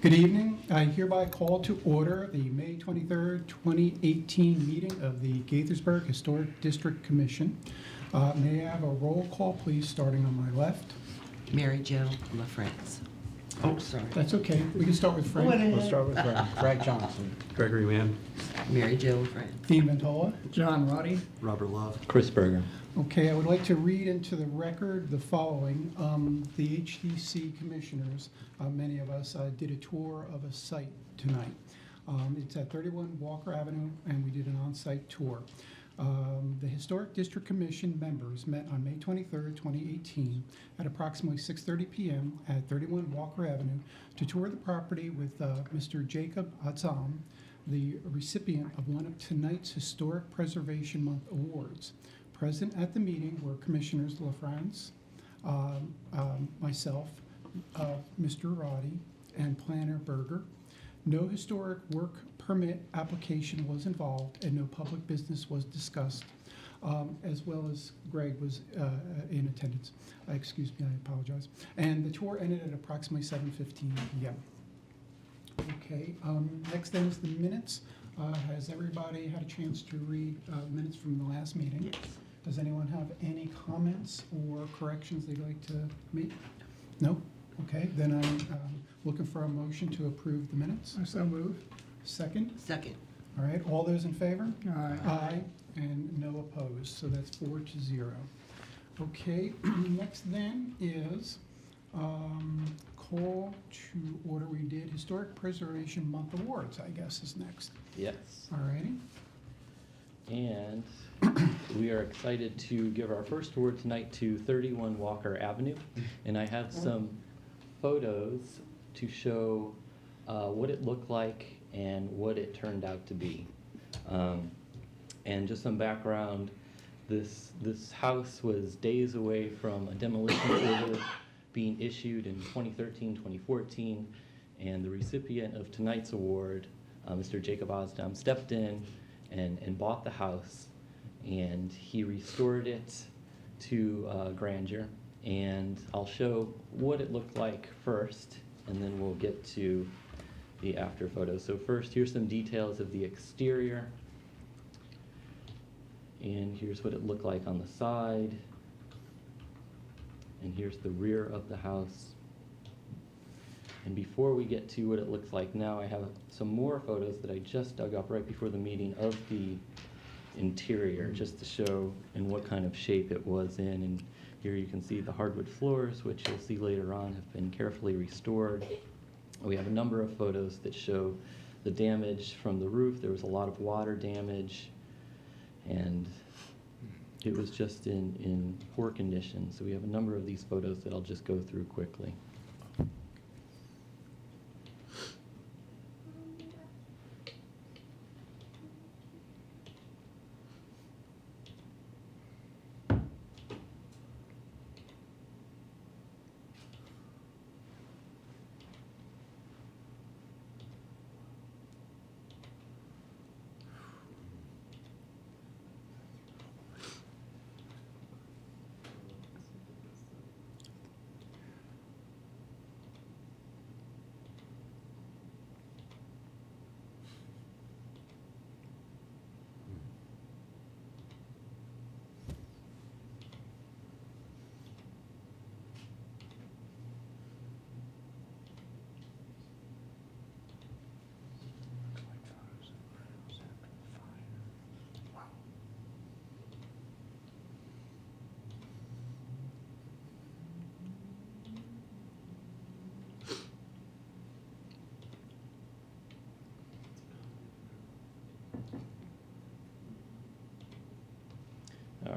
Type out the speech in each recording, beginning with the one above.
Good evening. I hereby call to order the May 23rd, 2018 meeting of the Gaithersburg Historic District Commission. May I have a roll call, please, starting on my left? Mary Jo LaFrance. Oh, sorry. That's okay. We can start with Frank. We'll start with Frank Johnson. Gregory Mann. Mary Jo LaFrance. Dean Ventola. John Roddy. Robert Love. Chris Berger. Okay, I would like to read into the record the following. The HDC commissioners, many of us, did a tour of a site tonight. It's at 31 Walker Avenue, and we did an on-site tour. The Historic District Commission members met on May 23rd, 2018 at approximately 6:30 p.m. at 31 Walker Avenue to tour the property with Mr. Jacob Azam, the recipient of one of tonight's Historic Preservation Month awards. Present at the meeting were Commissioners LaFrance, myself, Mr. Roddy, and Planner Berger. No historic work permit application was involved and no public business was discussed, as well as Greg was in attendance. Excuse me, I apologize. And the tour ended at approximately 7:15 p.m. Okay, next then is the minutes. Has everybody had a chance to read minutes from the last meeting? Yes. Does anyone have any comments or corrections they'd like to make? No? Okay, then I'm looking for a motion to approve the minutes. I so move. Second? Second. All right, all those in favor? Aye. Aye, and no opposed, so that's 4-0. Okay, next then is call to order. We did Historic Preservation Month Awards, I guess, is next. Yes. All righty. And we are excited to give our first award tonight to 31 Walker Avenue. And I have some photos to show what it looked like and what it turned out to be. And just some background, this house was days away from a demolition order being issued in 2013, 2014, and the recipient of tonight's award, Mr. Jacob Ozdam, stepped in and bought the house, and he restored it to grandeur. And I'll show what it looked like first, and then we'll get to the after photos. So first, here's some details of the exterior, and here's what it looked like on the side, and here's the rear of the house. And before we get to what it looks like now, I have some more photos that I just dug up right before the meeting of the interior, just to show in what kind of shape it was in. And here you can see the hardwood floors, which you'll see later on have been carefully restored. We have a number of photos that show the damage from the roof. There was a lot of water damage, and it was just in poor condition. So we have a number of these photos that I'll just go through quickly.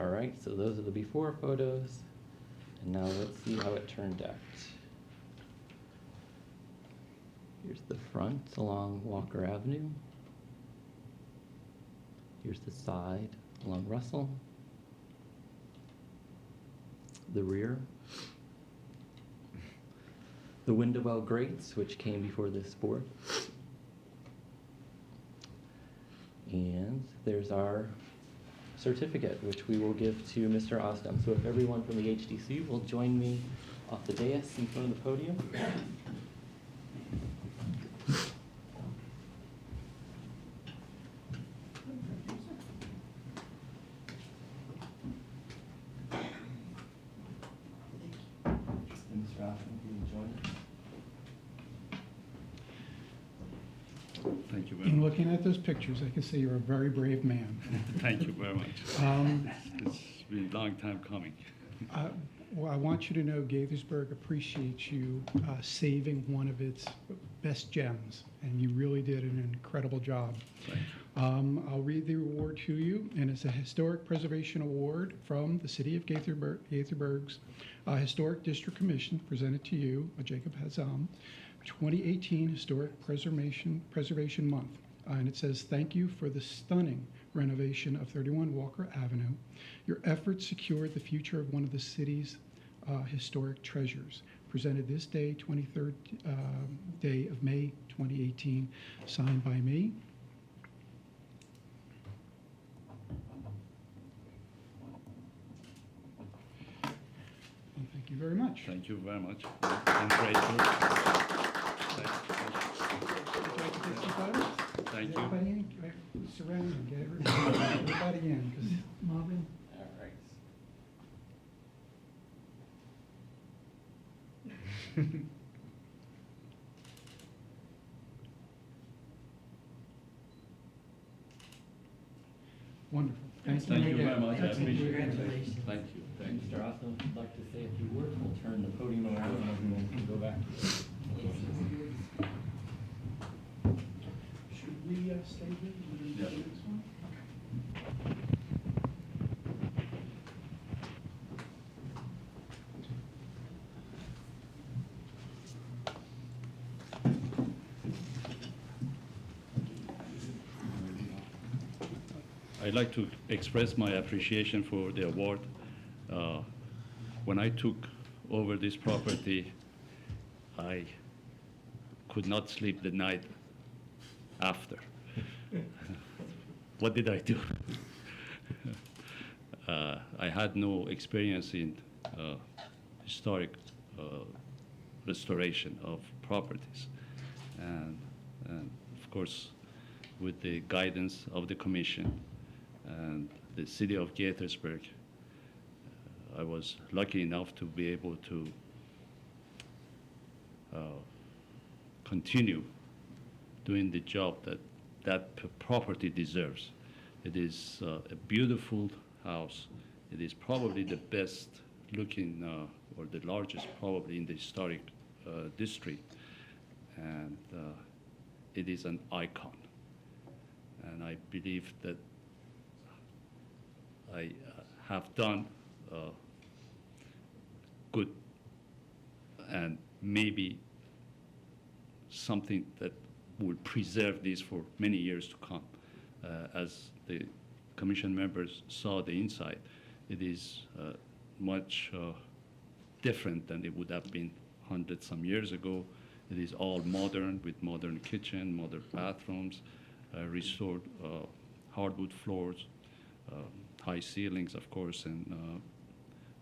All right, so those are the before photos, and now let's see how it turned out. Here's the front along Walker Avenue. Here's the side along Russell. The rear. The window well grates, which came before this board. And there's our certificate, which we will give to Mr. Ozdam. So if everyone from the HDC will join me off the dais in front of the podium. Thank you very In much. looking at those pictures, I can say you're a very brave man. Thank you very much. It's been a long time coming. Well, I want you to know Gaithersburg appreciates you saving one of its best gems, and you really did an incredible job. Thank you. I'll read the award to you, and it's a Historic Preservation Award from the City of Gaithersburg's Historic District Commission, presented to you, Jacob Hazam, 2018 Historic Preservation Month. And it says, thank you for the stunning renovation of 31 Walker Avenue. Your efforts secured the future of one of the city's historic treasures. Presented this day, 23rd day of May 2018, signed by me. And thank you very much. Thank you very much. I'm grateful. Would you like to take some photos? Thank Get you. everybody in, surround them, get everybody in, because Marvin. All right. Wonderful. Thank you very much. I Excellent. appreciate it. Congratulations. Thank you. Thank you. Mr. Austin, would like to say a few words. We'll turn the podium around and everyone can go back. Should we stay here? and do the next one? I'd like to express my appreciation for the award. When I took over this property, I could not sleep the night after. What did I do? I had no experience in historic restoration of properties. And of course, with the guidance of the commission and the city of Gaithersburg, I was lucky enough to be able to continue doing the job that property deserves. It is a beautiful house. It is probably the best looking or the largest probably in the historic district. And it is an icon. And I believe that I have done good and maybe something that will preserve this for many years to come. As the commission members saw the inside, it is much different than it would have been 100-some years ago. It is all modern, with modern kitchen, modern bathrooms, restored hardwood floors, high ceilings, of course, and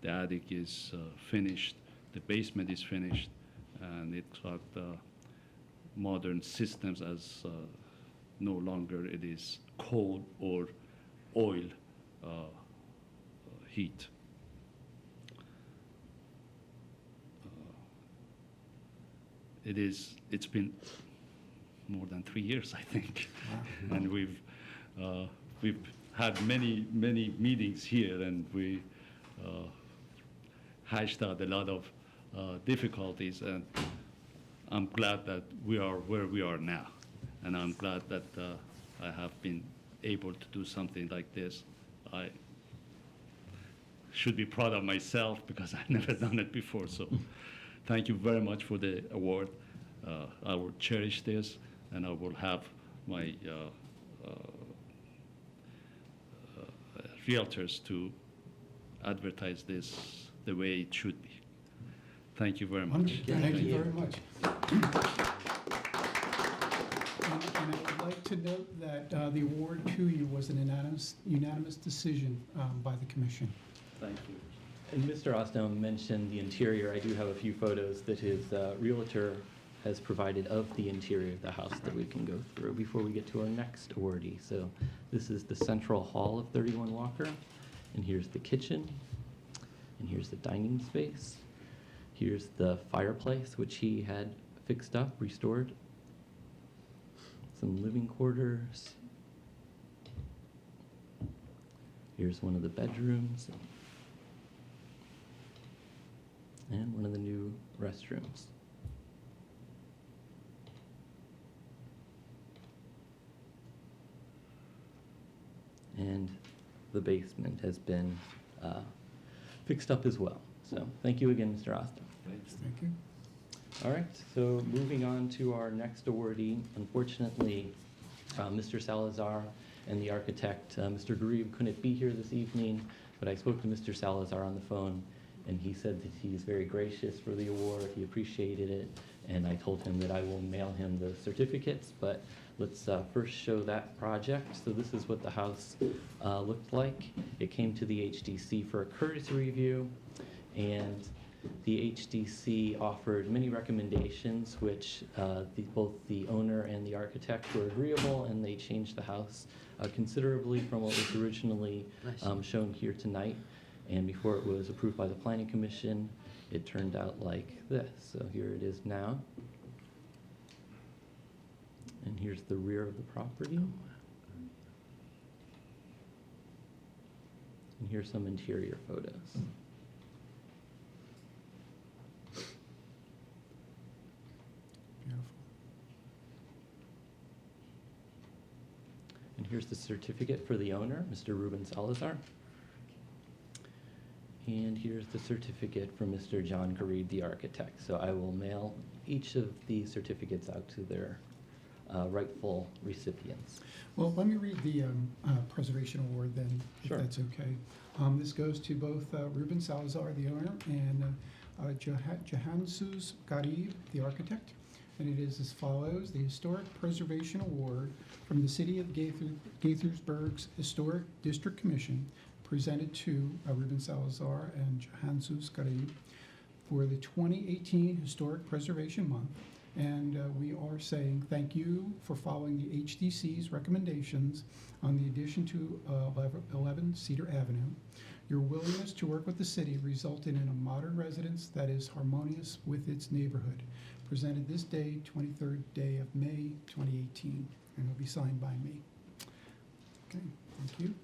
the attic is finished, the basement is finished, and it's got modern systems, as no longer it is coal or oil heat. It's been more than 3 years, I think. Wow. And we've had many meetings here, and we hashed out a lot of difficulties, and I'm glad that we are where we are now. And I'm glad that I have been able to do something like this. I should be proud of myself because I've never done it before. So thank you very much for the award. I will cherish this, and I will have my realtors to advertise this the way it should be. Thank you very much. Wonderful. Thank you very much. And I would like to note that the award to you was an unanimous decision by the commission. Thank you. And Mr. Osdom mentioned the interior. I do have a few photos that his realtor has provided of the interior of the house that we can go through before we get to our next awardee. So this is the central hall of 31 Walker, and here's the kitchen, and here's the dining space. Here's the fireplace, which he had fixed up, restored. some living quarters. Here's one of the bedrooms. And one of the new restrooms. And the basement has been fixed up as well. So thank you again, Mr. Austin. Thank you. All right, so moving on to our next awardee. Unfortunately, Mr. Salazar and the architect, Mr. Garib, couldn't be here this evening, but I spoke to Mr. Salazar on the phone, and he said that he's very gracious for the award, he appreciated it, and I told him that I will mail him the certificates, but let's first show that project. So this is what the house looked like. It came to the HDC for a courtesy review, and the HDC offered many recommendations, which both the owner and the architect were agreeable, and they changed the house considerably from what was originally shown here tonight. And before it was approved by the Planning Commission, it turned out like this. So here it is now. And here's the rear of the property. And here's some interior photos. Beautiful. And here's the certificate for the owner, Mr. Ruben Salazar. And here's the certificate from Mr. John Garib, the architect. So I will mail each of these certificates out to their rightful recipients. Well, let me read the Preservation Award then, if Sure. that's okay. This goes to both Ruben Salazar, the owner, and Jahansus Garib, the architect. And it is as follows: the Historic Preservation Award from the City of Gaithersburg's Historic District Commission, presented to Ruben Salazar and Jahansus Garib for the 2018 Historic Preservation Month. And we are saying thank you for following the HDC's recommendations on the addition to 11 Cedar Avenue. Your willingness to work with the city resulted in a modern residence that is harmonious with its neighborhood. Presented this day, 23rd day of May, 2018, and will be signed by me. Okay, thank you.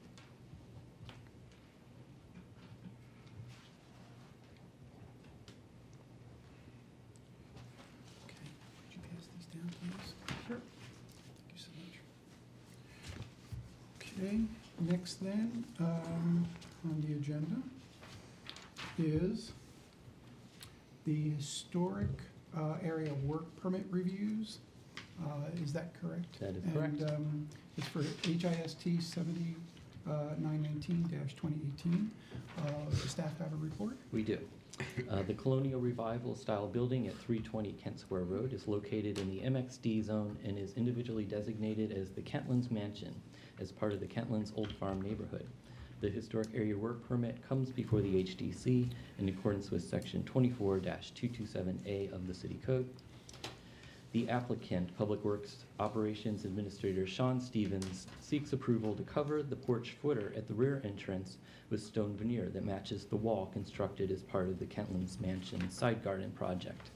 Okay, would you pass these down, please? Sure. Thank you so much. Okay, next then, on the agenda is the historic area work permit reviews. Is that correct? That is correct. And it's for HIST 7919-2018. Does the staff have a report? We do. The Colonial Revival style building at 320 Kent Square Road is located in the MXD zone and is individually designated as the Kentlands Mansion as part of the Kentlands Old Farm neighborhood. The historic area work permit comes before the HDC in accordance with section 24-227A of the City Code. The applicant, Public Works Operations Administrator Sean Stevens, seeks approval to cover the porch footer at the rear entrance with stone veneer that matches the wall constructed as part of the Kentlands Mansion side garden project.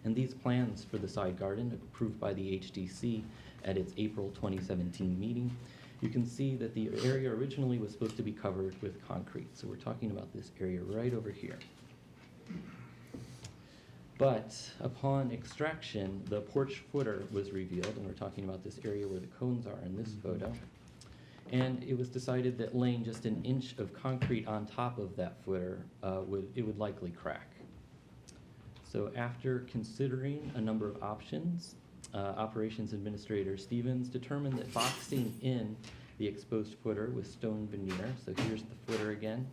And these plans for the side garden, approved by the HDC at its April 2017 meeting, you can see that the area originally was supposed to be covered with concrete. So we're talking about this area right over here. But upon extraction, the porch footer was revealed, and we're talking about this area where the cones are in this photo. And it was decided that laying just an inch of concrete on top of that footer would likely crack. So after considering a number of options, Operations Administrator Stevens determined that boxing in the exposed footer with stone veneer, so here's the footer again,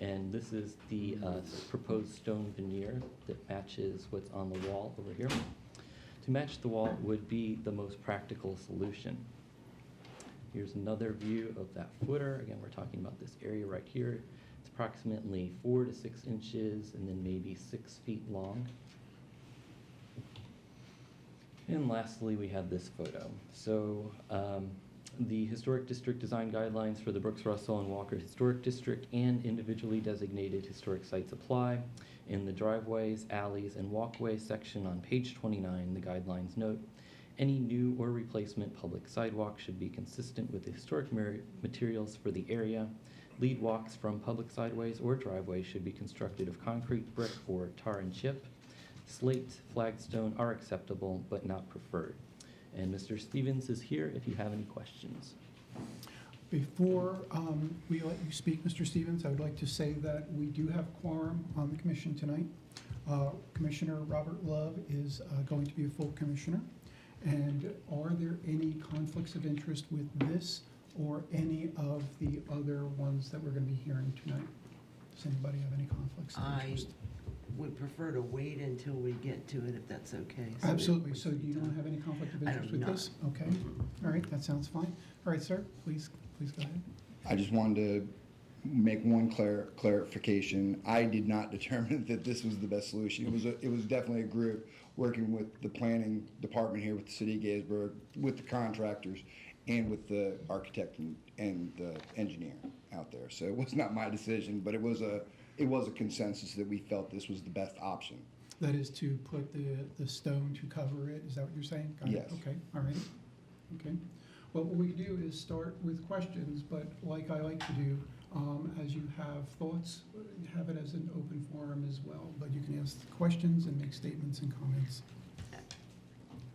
and this is the proposed stone veneer that matches what's on the wall over here. To match the wall would be the most practical solution. Here's another view of that footer. Again, we're talking about this area right here. It's approximately 4 to 6 inches and then maybe 6 feet long. And lastly, we have this photo. So the Historic District Design Guidelines for the Brooks, Russell, and Walker Historic District and individually designated historic sites apply. In the driveways, alleys, and walkways section on page 29, the guidelines note, Any new or replacement public sidewalk should be consistent with the historic materials for the area. Lead walks from public sideways or driveways should be constructed of concrete, brick, or tar and chip. Slate, flagstone are acceptable but not preferred. And Mr. Stevens is here if you have any questions. Before we let you speak, Mr. Stevens, I would like to say that we do have quorum on the commission tonight. Commissioner Robert Love is going to be a full commissioner. And are there any conflicts of interest with this or any of the other ones that we're going to be hearing tonight? Does anybody have any conflicts of I interest? would prefer to wait until we get to it, if that's okay. Absolutely. So you don't have any conflict of I interest do with not. this? Okay. All right, that sounds fine. All right, sir, please go ahead. I just wanted to make one clarification. I did not determine that this was the best solution. It was definitely a group working with the planning department here with the city of Gaithersburg, with the contractors, and with the architect and the engineer out there. So it was not my decision, but it was a consensus that we felt this was the best option. That is to put the stone to cover it, is that what you're saying? Got it. Yes. Okay, all right. Okay. Well, what we can do is start with questions, but like I like to do, as you have thoughts, have it as an open forum as well, but you can ask questions and make statements and comments.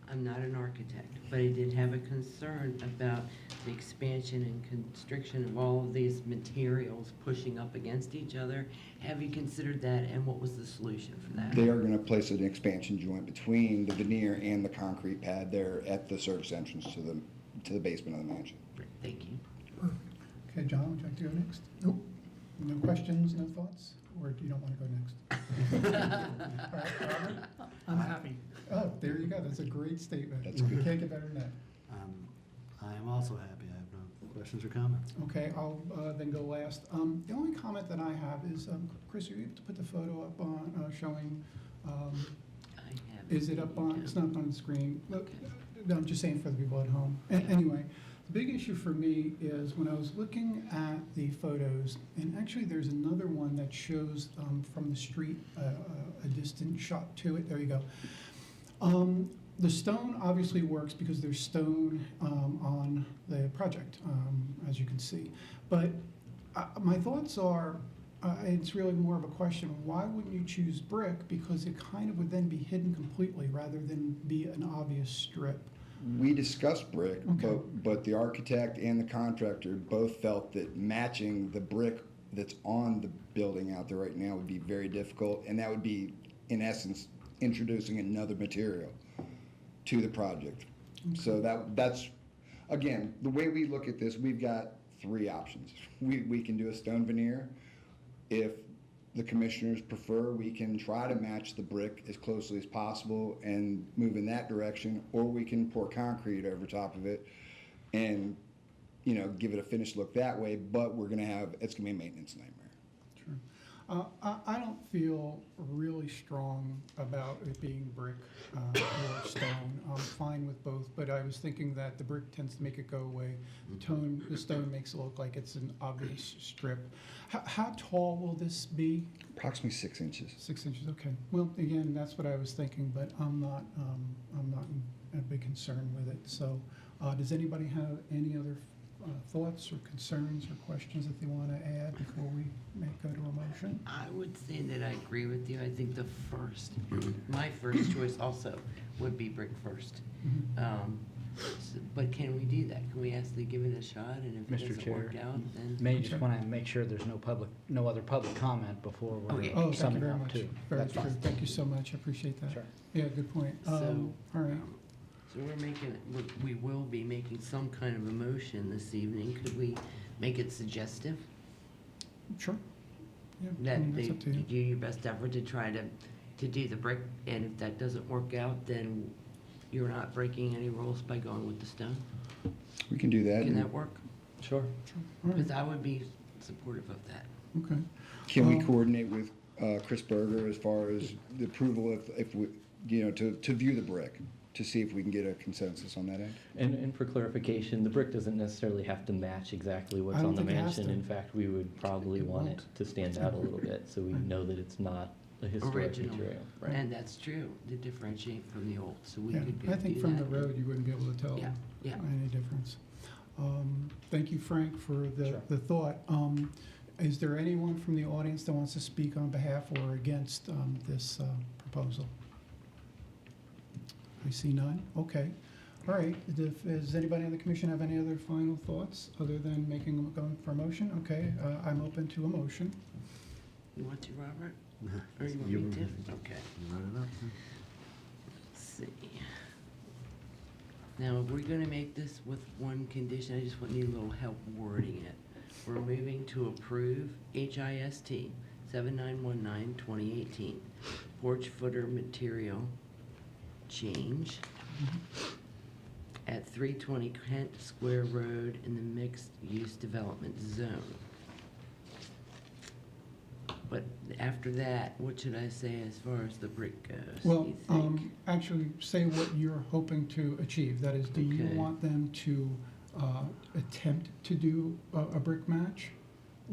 I'm not an architect, but I did have a concern about the expansion and constriction of all of these materials pushing up against each other. Have you considered that, and what was the solution for that? They are going to place an expansion joint between the veneer and the concrete pad there at the service entrance to the basement of the mansion. Great, thank you. Okay, John, would you like to go next? Nope. No questions, no thoughts? Or do you don't want to go next? All right, Robert? I'm happy. Oh, there you go. That's a great statement. That's good. Can't get better than that. I am also happy. I have no questions or comments. Okay, I'll then go last. The only comment that I have is, Chris, are you able to put the photo up on showing, I have. is it up on, it's not up on the screen. Look, Okay. no, I'm just saying for the people at home. Anyway, the big issue for me is when I was looking at the photos, and actually there's another one that shows from the street a distant shot to it. There you go. The stone obviously works because there's stone on the project, as you can see. But my thoughts are, it's really more of a question, why wouldn't you choose brick? Because it kind of would then be hidden completely rather than be an obvious strip. We discussed brick, Okay. but the architect and the contractor both felt that matching the brick that's on the building out there right now would be very difficult, and that would be, in essence, introducing another material to the project. So that's, again, the way we look at this, we've got three options. We can do a stone veneer. If the commissioners prefer, we can try to match the brick as closely as possible and move in that direction, or we can pour concrete over top of it and, give it a finished look that way, but it's gonna be a maintenance nightmare. Sure. I don't feel really strong about it being brick or stone. I'm fine with both, but I was thinking that the brick tends to make it go away. The stone makes it look like it's an obvious strip. How tall will this be? Approximately 6 inches. 6 inches, okay. Well, again, that's what I was thinking, but I'm not in a big concern with it. So, does anybody have any other thoughts or concerns or questions that they want to add before we go to a motion? I would say that I agree with you. I think my first choice also would be brick first. But can we do that? Can we actually give it a shot, and if it Mr. doesn't Chair, work out, then? May just want to make sure there's no other public comment before Okay. Oh, we're thank you summing very up much. too. Very That's true. fine. Thank you so much. I appreciate that. Sure. Yeah, good point. So, All right. So we will be making some kind of a motion this evening. Could we make it suggestive? Sure. Yeah, I That mean, they that's up to you. do your best effort to try to do the brick, and if that doesn't work out, then you're not breaking any rules by going with the stone? We can do that. Can that work? Sure. Sure. All right. Because I would be supportive of that. Okay. Can we coordinate with Chris Berger as far as the approval if we, to view the brick, to see if we can get a consensus on that end? And for clarification, the brick doesn't necessarily have to match exactly what's I don't on the think it has mansion. to. In fact, we would probably It want won't. it to stand out a little bit, so we know that it's not The historic original. material, right. And that's true, to differentiate from the old, so we Yeah, could go I think do from the that. road, you wouldn't be able to tell Yeah, yeah. any difference. Thank you, Frank, for Sure. the thought. Is there anyone from the audience that wants to speak on behalf or against this proposal? I see none. Okay. All right. Does anybody on the commission have any other final thoughts other than going for a motion? Okay, I'm open to a motion. You want to, Robert? No, Or you want you- me to? Okay. Run it up. Let's see. Now, we're gonna make this with one condition, I just need a little help wording it. We're moving to approve HIST 7919-2018 porch footer material change at 320 Kent Square Road in the mixed-use development zone. But after that, what should I say as far as the brick goes, do Well, you think? actually, say what you're hoping to achieve. That is, do you Okay. want them to attempt to do a brick match?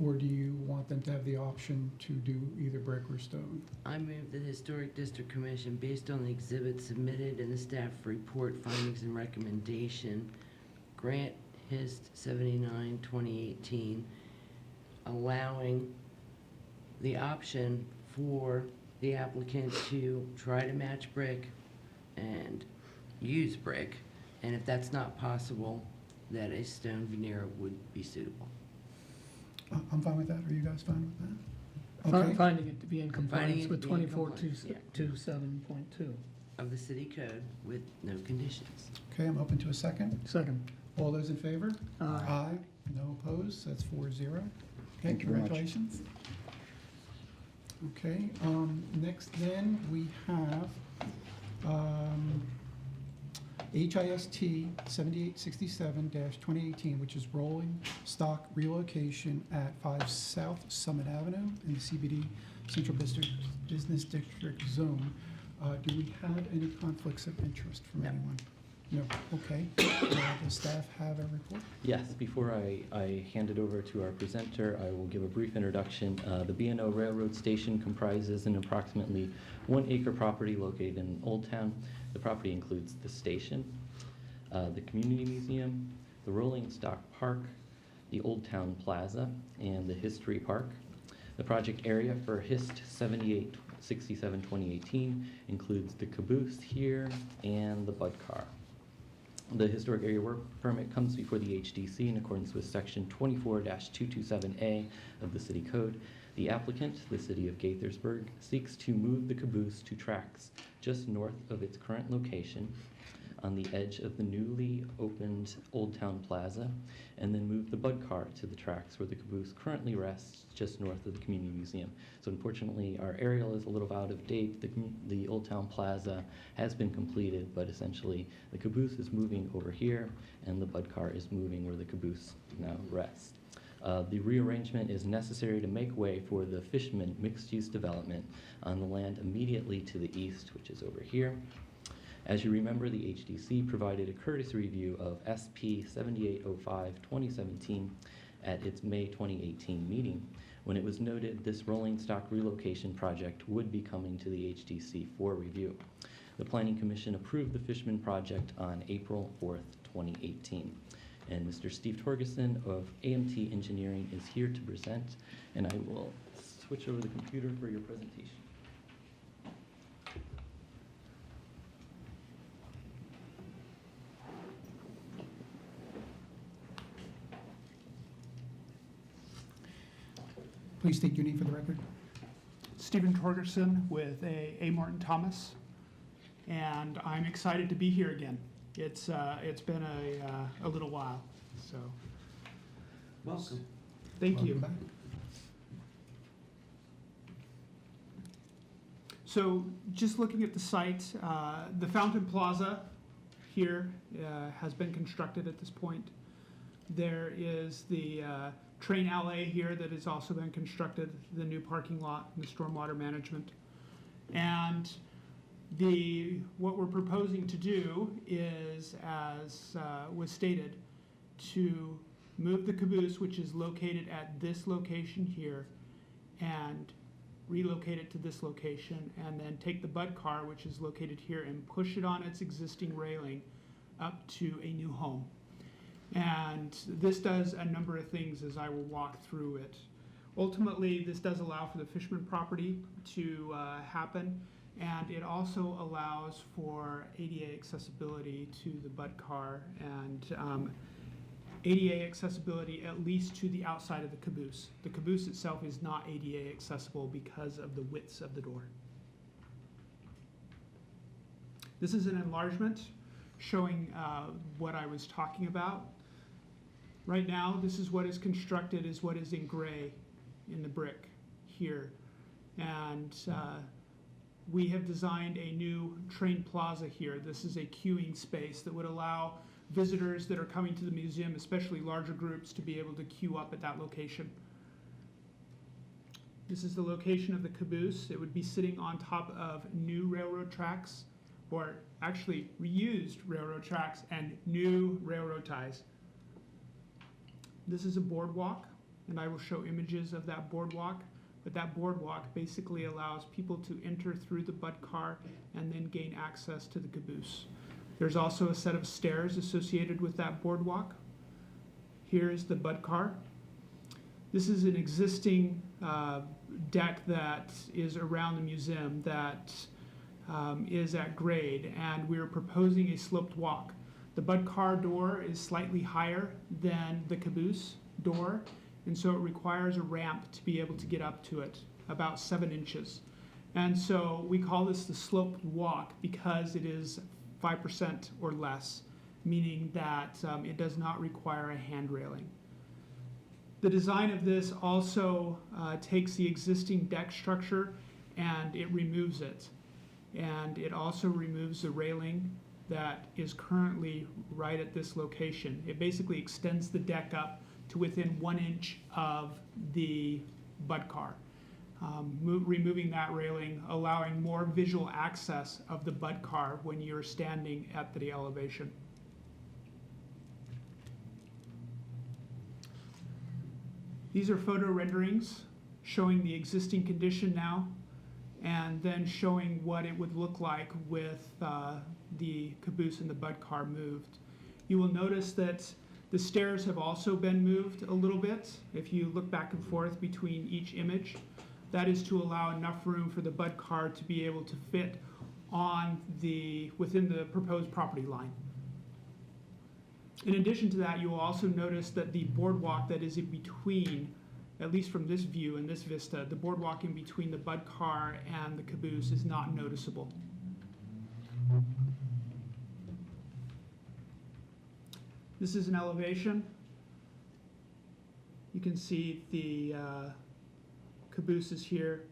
Or do you want them to have the option to do either brick or stone? I move the Historic District Commission, based on the exhibits submitted in the staff report, findings and recommendation, grant HIST 79-2018, allowing the option for the applicant to try to match brick and use brick, and if that's not possible, that a stone veneer would be suitable. I'm fine with that. Are you guys fine with that? Okay. Finding it to be in Finding compliance it with to be in 2427.2. Of the city code with no conditions. Okay, I'm open to a second. Second. All those in favor? Aye. Aye. No opposed. That's 4-0. Okay, Thank you very much. congratulations. Okay, next then, we have HIST 7867-2018, which is rolling stock relocation at 5 South Summit Avenue in the CBD Central Business District Zone. Do we have any conflicts of interest from No. anyone? No, okay. Does staff have a report? Yes, before I hand it over to our presenter, I will give a brief introduction. The B&O Railroad Station comprises an approximately 1 acre property located in Old Town. The property includes the station, the Community Museum, the Rolling Stock Park, the Old Town Plaza, and the History Park. The project area for HIST 7867-2018 includes the caboose here and the Bud Car. The Historic Area Work Permit comes before the HDC in accordance with Section 24-227A of the City Code. The applicant, the City of Gaithersburg, seeks to move the caboose to tracks just north of its current location on the edge of the newly opened Old Town Plaza, and then move the Bud Car to the tracks where the caboose currently rests just north of the Community Museum. So unfortunately, our aerial is a little out of date. The Old Town Plaza has been completed, but essentially the caboose is moving over here, and the Bud Car is moving where the caboose now rests. The rearrangement is necessary to make way for the Fishman mixed-use development on the land immediately to the east, which is over here. As you remember, the HDC provided a courtesy review of SP 7805-2017 at its May 2018 meeting, when it was noted this rolling stock relocation project would be coming to the HDC for review. The Planning Commission approved the Fishman project on April 4th, 2018. And Mr. Steve Torgerson of AMT Engineering is here to present, and I will switch over the computer for your presentation. Please state your name for the record. Stephen Torgerson with A. Martin Thomas, and I'm excited to be here again. It's been a little while, so Welcome. thank you. Welcome back. So just looking at the site, the Fountain Plaza here has been constructed at this point. There is the train alley here that has also been constructed, the new parking lot, and the stormwater management. And what we're proposing to do is, as was stated, to move the caboose, which is located at this location here, and relocate it to this location, and then take the Bud car, which is located here, and push it on its existing railing up to a new home. And this does a number of things as I will walk through it. Ultimately, this does allow for the Fishman property to happen, and it also allows for ADA accessibility to the Bud car and ADA accessibility at least to the outside of the caboose. The caboose itself is not ADA accessible because of the widths of the door. This is an enlargement showing what I was talking about. Right now, this is what is constructed, is what is in gray in the brick here. And we have designed a new train plaza here. This is a queuing space that would allow visitors that are coming to the museum, especially larger groups, to be able to queue up at that location. This is the location of the caboose. It would be sitting on top of new railroad tracks, or actually reused railroad tracks and new railroad ties. This is a boardwalk, and I will show images of that boardwalk. But that boardwalk basically allows people to enter through the Bud car and then gain access to the caboose. There's also a set of stairs associated with that boardwalk. Here is the Bud car. This is an existing deck that is around the museum that is at grade, and we're proposing a sloped walk. The Bud car door is slightly higher than the caboose door, and so it requires a ramp to be able to get up to it, about 7 inches. And so we call this the sloped walk because it is 5% or less, meaning that it does not require a hand railing. The design of this also takes the existing deck structure and it removes it. And it also removes the railing that is currently right at this location. It basically extends the deck up to within 1 inch of the Bud car. Removing that railing, allowing more visual access of the Bud car when you're standing at the elevation. These are photo renderings showing the existing condition now, and then showing what it would look like with the caboose and the Bud car moved. You will notice that the stairs have also been moved a little bit. If you look back and forth between each image, that is to allow enough room for the Bud car to be able to fit on within the proposed property line. In addition to that, you will also notice that the boardwalk that is in between, at least from this view and this vista, the boardwalk in between the Bud car and the caboose is not noticeable. This is an elevation. You can see the caboose is here,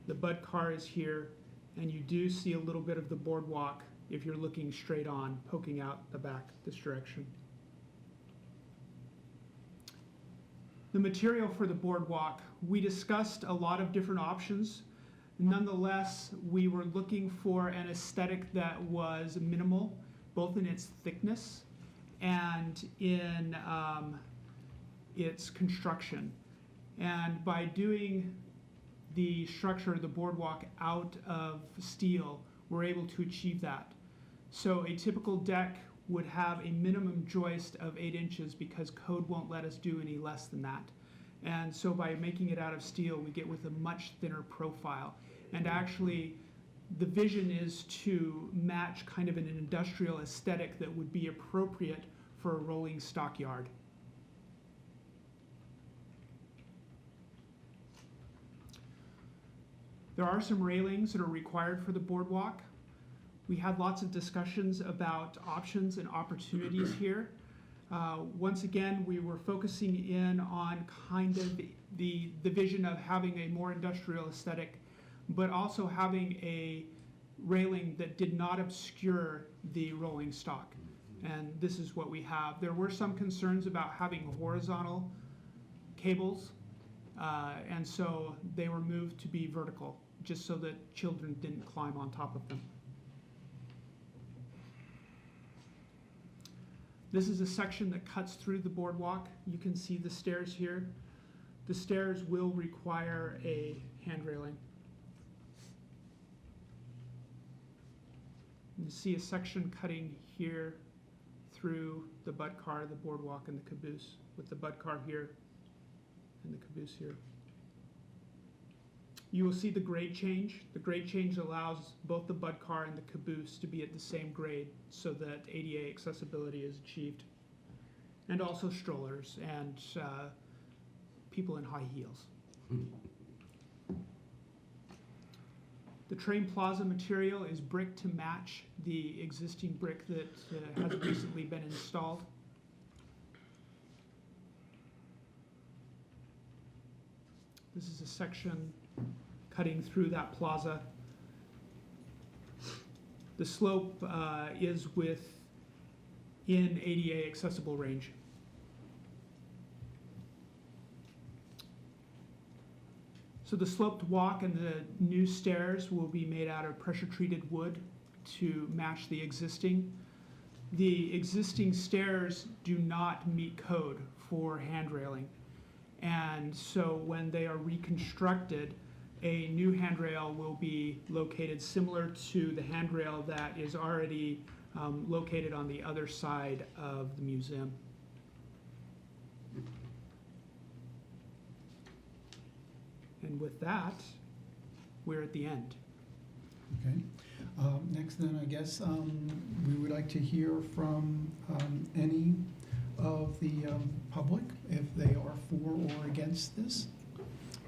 the Bud car is here, and you do see a little bit of the boardwalk if you're looking straight on, poking out the back this direction. The material for the boardwalk, we discussed a lot of different options. Nonetheless, we were looking for an aesthetic that was minimal, both in its thickness and in its construction. And by doing the structure of the boardwalk out of steel, we're able to achieve that. So a typical deck would have a minimum joist of 8 inches because code won't let us do any less than that. And so by making it out of steel, we get with a much thinner profile. And actually, the vision is to match kind of an industrial aesthetic that would be appropriate for a rolling stockyard. There are some railings that are required for the boardwalk. We had lots of discussions about options and opportunities here. Once again, we were focusing in on kind of the vision of having a more industrial aesthetic, but also having a railing that did not obscure the rolling stock. And this is what we have. There were some concerns about having horizontal cables, and so they were moved to be vertical, just so that children didn't climb on top of them. This is a section that cuts through the boardwalk. You can see the stairs here. The stairs will require a hand railing. You see a section cutting here through the Butt car, the boardwalk, and the caboose, with the Butt car here and the caboose here. You will see the grade change. The grade change allows both the Butt car and the caboose to be at the same grade so that ADA accessibility is achieved. And also strollers and people in high heels. The train plaza material is brick to match the existing brick that has recently been installed. This is a section cutting through that plaza. The slope is within ADA accessible range. So the sloped walk and the new stairs will be made out of pressure-treated wood to match the existing. The existing stairs do not meet code for hand railing. And so when they are reconstructed, a new handrail will be located similar to the handrail that is already located on the other side of the museum. And with that, we're at the end. Okay. Next then, I guess, we would like to hear from any of the public, if they are for or against this.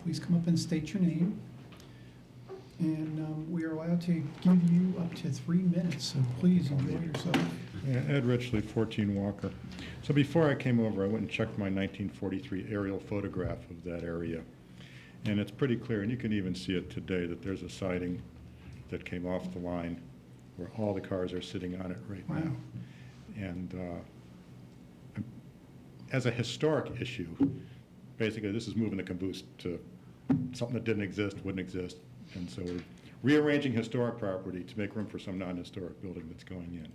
Please come up and state your name. And we are allowed to give you up to 3 minutes, so please enjoy yourself. Yeah, Ed Richley, 14 Walker. So before I came over, I went and checked my 1943 aerial photograph of that area. And it's pretty clear, and you can even see it today, that there's a siding that came off the line where all the cars are sitting on it right Wow. now. And as a historic issue, basically this is moving the caboose to something that didn't exist, wouldn't exist. And so we're rearranging historic property to make room for some non-historic building that's going in,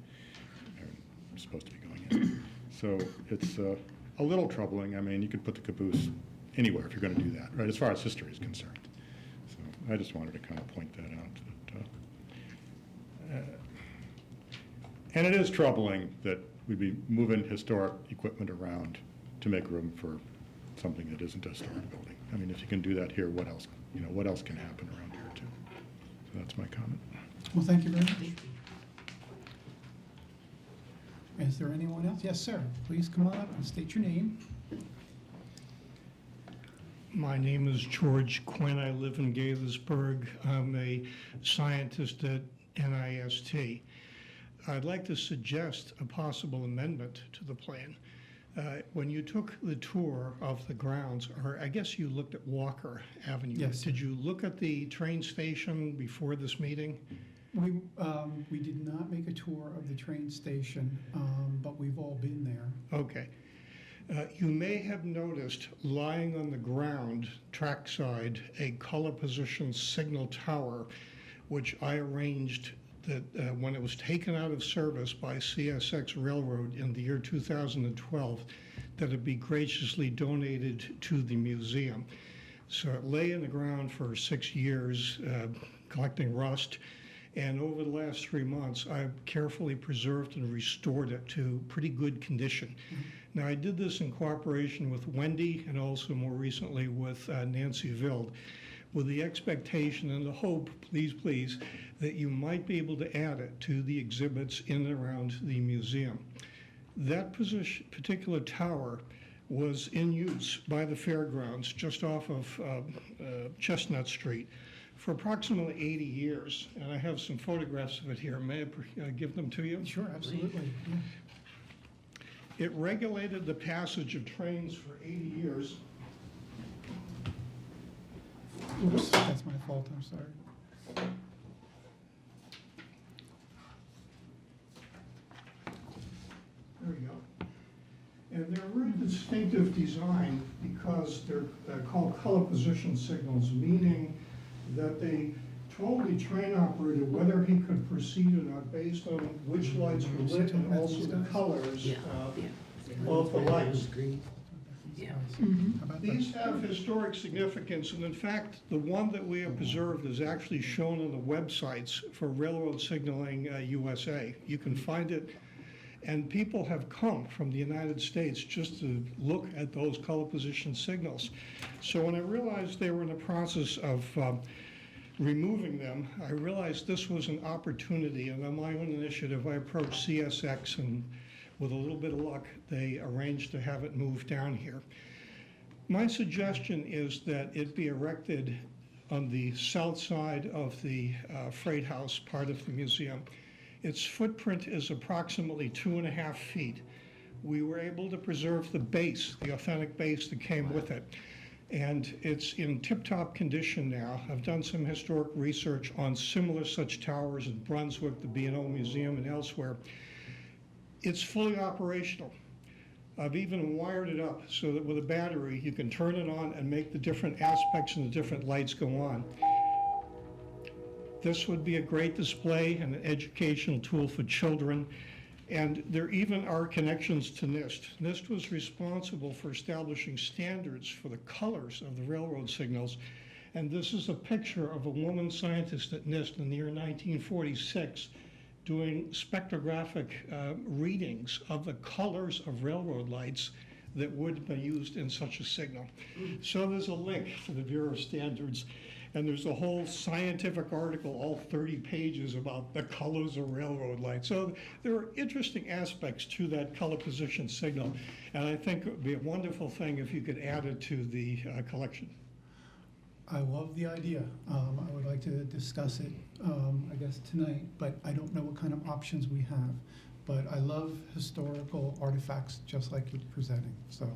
or supposed to be going in. So it's a little troubling. I mean, you could put the caboose anywhere if you're going to do that, right, as far as history is concerned. So I just wanted to kind of point that out. And it is troubling that we'd be moving historic equipment around to make room for something that isn't a historic building. I mean, if you can do that here, what else, what else can happen around here too? So that's my comment. Well, thank you very much. Is there anyone else? Yes, sir. Please come on up and state your name. My name is George Quinn. I live in Gaithersburg. I'm a scientist at NIST. I'd like to suggest a possible amendment to the plan. When you took the tour of the grounds, or I guess you looked at Walker Avenue. Yes. Did you look at the train station before this meeting? We did not make a tour of the train station, but we've all been there. Okay. You may have noticed lying on the ground, trackside, a color position signal tower, which I arranged that when it was taken out of service by CSX Railroad in the year 2012, that it be graciously donated to the museum. So it lay in the ground for 6 years, collecting rust. And over the last 3 months, I've carefully preserved and restored it to pretty good condition. Now, I did this in cooperation with Wendy and also more recently with Nancy Vild, with the expectation and the hope, please, that you might be able to add it to the exhibits in and around the museum. That particular tower was in use by the fairgrounds just off of Chestnut Street for approximately 80 years, and I have some photographs of it here. May I give them to you? Sure, absolutely. Yeah. It regulated the passage of trains for 80 years. Oops, that's my fault, I'm sorry. There we go. And they're a very distinctive design because they're called color position signals, meaning that they told the train operator whether he could proceed or not based on which lights were lit and also the colors Yeah, of the lights. Green. Yeah. How about that? These have historic significance, and in fact, the one that we have preserved is actually shown on the websites for Railroad Signaling USA. You can find it, and people have come from the United States just to look at those color position signals. So when I realized they were in the process of removing them, I realized this was an opportunity, and on my own initiative, I approached CSX, and with a little bit of luck, they arranged to have it moved down here. My suggestion is that it be erected on the south side of the freight house part of the museum. Its footprint is approximately 2.5 feet. We were able to preserve the base, the authentic base that came with it. And it's in tip-top condition now. I've done some historic research on similar such towers in Brunswick, the B&O Museum, and elsewhere. It's fully operational. I've even wired it up so that with a battery, you can turn it on and make the different aspects and the different lights go on. This would be a great display and an educational tool for children. And there even are connections to NIST. NIST was responsible for establishing standards for the colors of the railroad signals. And this is a picture of a woman scientist at NIST in the year 1946 doing spectrographic readings of the colors of railroad lights that would be used in such a signal. So there's a link to the Bureau of Standards, and there's a whole scientific article, all 30 pages, about the colors of railroad lights. So there are interesting aspects to that color position signal, and I think it would be a wonderful thing if you could add it to the collection. I love the idea. I would like to discuss it, I guess, tonight, but I don't know what kind of options we have. But I love historical artifacts, just like you're presenting. So,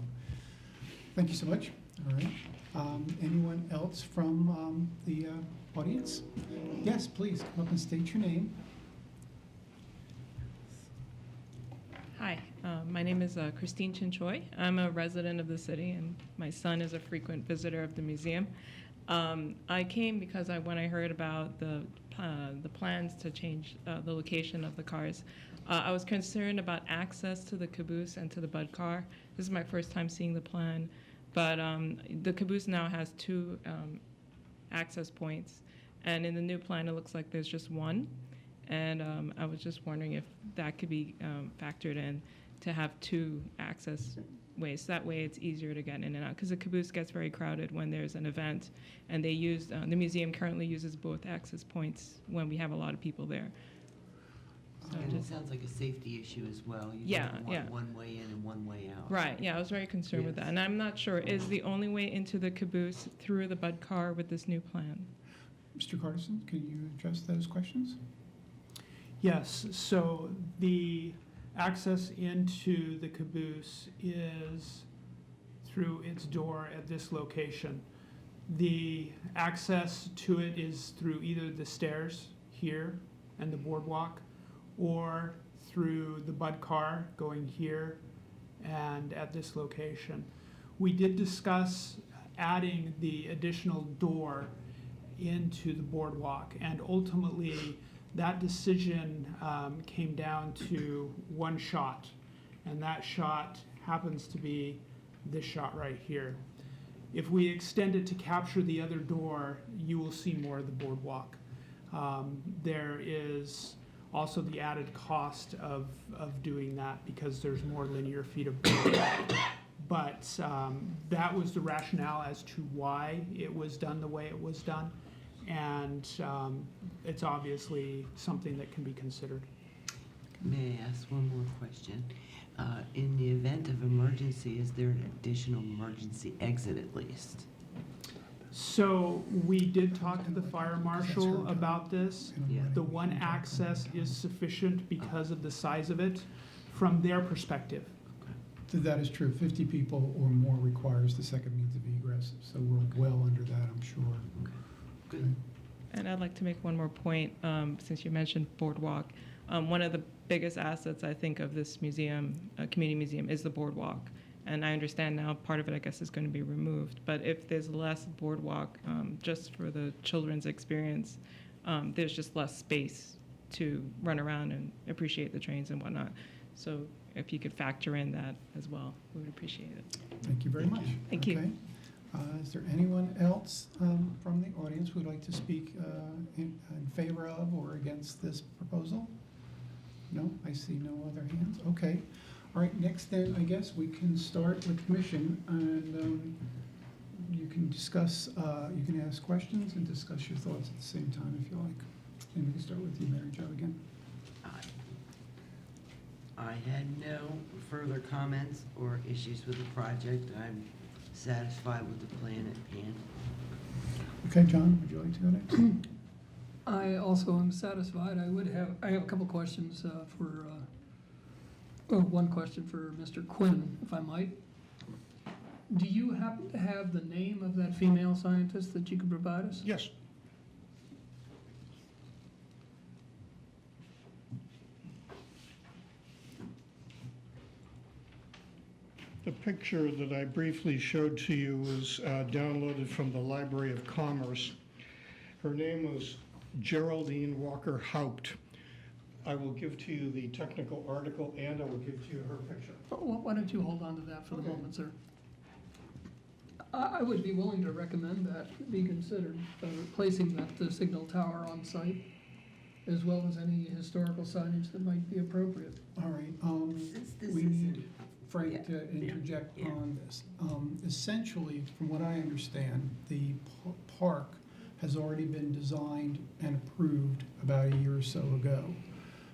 thank you so much. All right. Anyone else from the audience? Yes, please, come up and state your name. Hi, my name is Christine Chinchoy. I'm a resident of the city, and my son is a frequent visitor of the museum. I came because when I heard about the plans to change the location of the cars, I was concerned about access to the caboose and to the Bud car. This is my first time seeing the plan, but the caboose now has 2 access points, and in the new plan, it looks like there's just one. And I was just wondering if that could be factored in to have 2 access ways. That way it's easier to get in and out, because the caboose gets very crowded when there's an event, and they use, the museum currently uses both access points when we have a lot of people there. So And it sounds like a safety issue as well. You Yeah, don't want yeah. one way in and one way out. Right, yeah, I was very concerned with that. And I'm not sure, is the only way into the caboose through the Bud car with this new plan? Mr. Carterson, can you address those questions? Yes, so the access into the caboose is through its door at this location. The access to it is through either the stairs here and the boardwalk, or through the Bud car going here and at this location. We did discuss adding the additional door into the boardwalk, and ultimately that decision came down to one shot, and that shot happens to be this shot right here. If we extend it to capture the other door, you will see more of the boardwalk. There is also the added cost of doing that, because there's more linear feet of boardwalk. But that was the rationale as to why it was done the way it was done. And it's obviously something that can be considered. May I ask one more question? In the event of emergency, is there an additional emergency exit at least? So we did talk to the fire marshal about this. Yeah. The one access is sufficient because of the size of it from their perspective. That is true. 50 people or more requires the second means of egress, so we're well under that, I'm sure. Good. And I'd like to make one more point, since you mentioned boardwalk. One of the biggest assets, I think, of this museum, community museum, is the boardwalk. And I understand now part of it, I guess, is going to be removed. But if there's less boardwalk, just for the children's experience, there's just less space to run around and appreciate the trains and whatnot. So if you could factor in that as well, we would appreciate it. Thank you very much. Thank you. Okay. Is there anyone else from the audience who would like to speak in favor of or against this proposal? No, I see no other hands. Okay. All right, next then, I guess we can start with commission, and you can discuss, you can ask questions and discuss your thoughts at the same time if you like. And we can start with you, Mary Jo, again. I had no further comments or issues with the project. I'm satisfied with the plan at hand. Okay, John, would you like to go next? I also am satisfied. I have a couple questions one question for Mr. Quinn, if I might. Do you happen to have the name of that female scientist that you could provide us? Yes. The picture that I briefly showed to you was downloaded from the Library of Commerce. Her name was Geraldine Walker Haupt. I will give to you the technical article and I will give to you her picture. Why don't you hold on to that for the moment, sir? I would be willing to recommend that be considered, placing that signal tower on site, as well as any historical signage that might be appropriate. All right, Since this we is need Frank to yeah, interject yeah. on this. Essentially, from what I understand, the park has already been designed and approved about a year or so ago.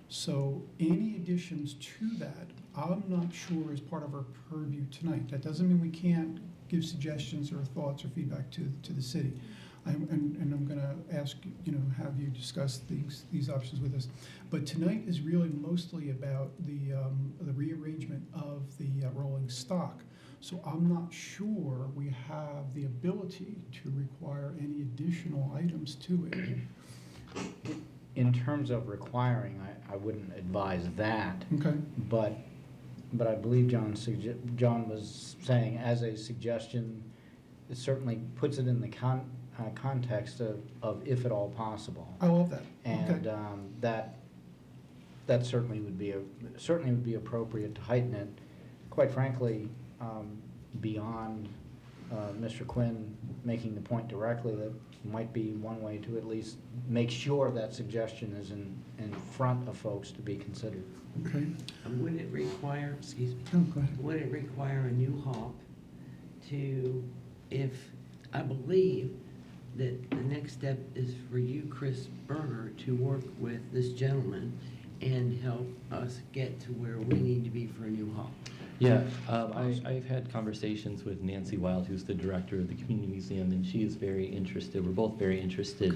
So any additions to that, I'm not sure is part of our purview tonight. That doesn't mean we can't give suggestions or thoughts or feedback to the city. And I'm going to ask, have you discuss these options with us. But tonight is really mostly about the rearrangement of the rolling stock. So I'm not sure we have the ability to require any additional items to it. In terms of requiring, I wouldn't advise that, Okay. but I believe John was saying as a suggestion, it certainly puts it in the context of if at all possible. I love that. And Okay. that certainly would be appropriate to heighten it. Quite frankly, beyond Mr. Quinn making the point directly, that might be one way to at least make sure that suggestion is in front of folks to be considered. Okay. Would it require, excuse me, Oh, go ahead. would it require a new hop I believe that the next step is for you, Chris Berger, to work with this gentleman and help us get to where we need to be for a new hall. Yeah, I've had conversations with Nancy Wild, who's the director of the Community Museum, and she is very interested, we're both very interested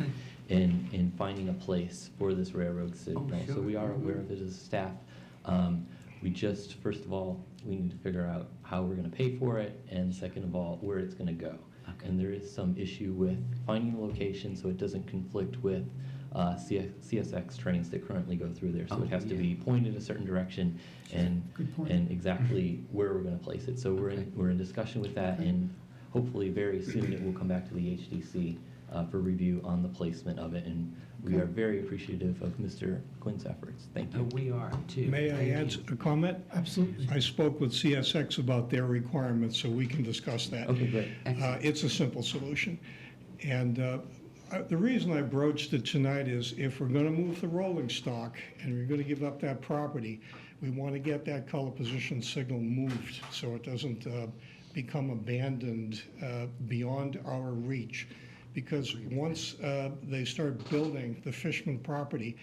Okay. in finding a place for this railroad signal. sure. So we are aware of it as staff. We just, first of all, we need to figure out how we're gonna pay for it, and second of all, where it's gonna go. Okay. And there is some issue with finding a location so it doesn't conflict with CSX trains that currently go through there. So Oh, it has to yeah. be pointed a certain direction and Good point. and exactly where we're going to place it. So Okay. we're in discussion with that, Okay. and hopefully very soon it will come back to the HDC for review on the placement of it. And we Okay. are very appreciative of Mr. Quinn's efforts. Thank you. We are too. May I Thank add you. a comment? Absolutely. I spoke with CSX about their requirements, so we can discuss that. Okay, great. Excellent. It's a simple solution. And the reason I broached it tonight is if we're going to move the rolling stock and we're going to give up that property, we want to get that color position signal moved so it doesn't become abandoned beyond our reach. Because once they start building the Fishman property,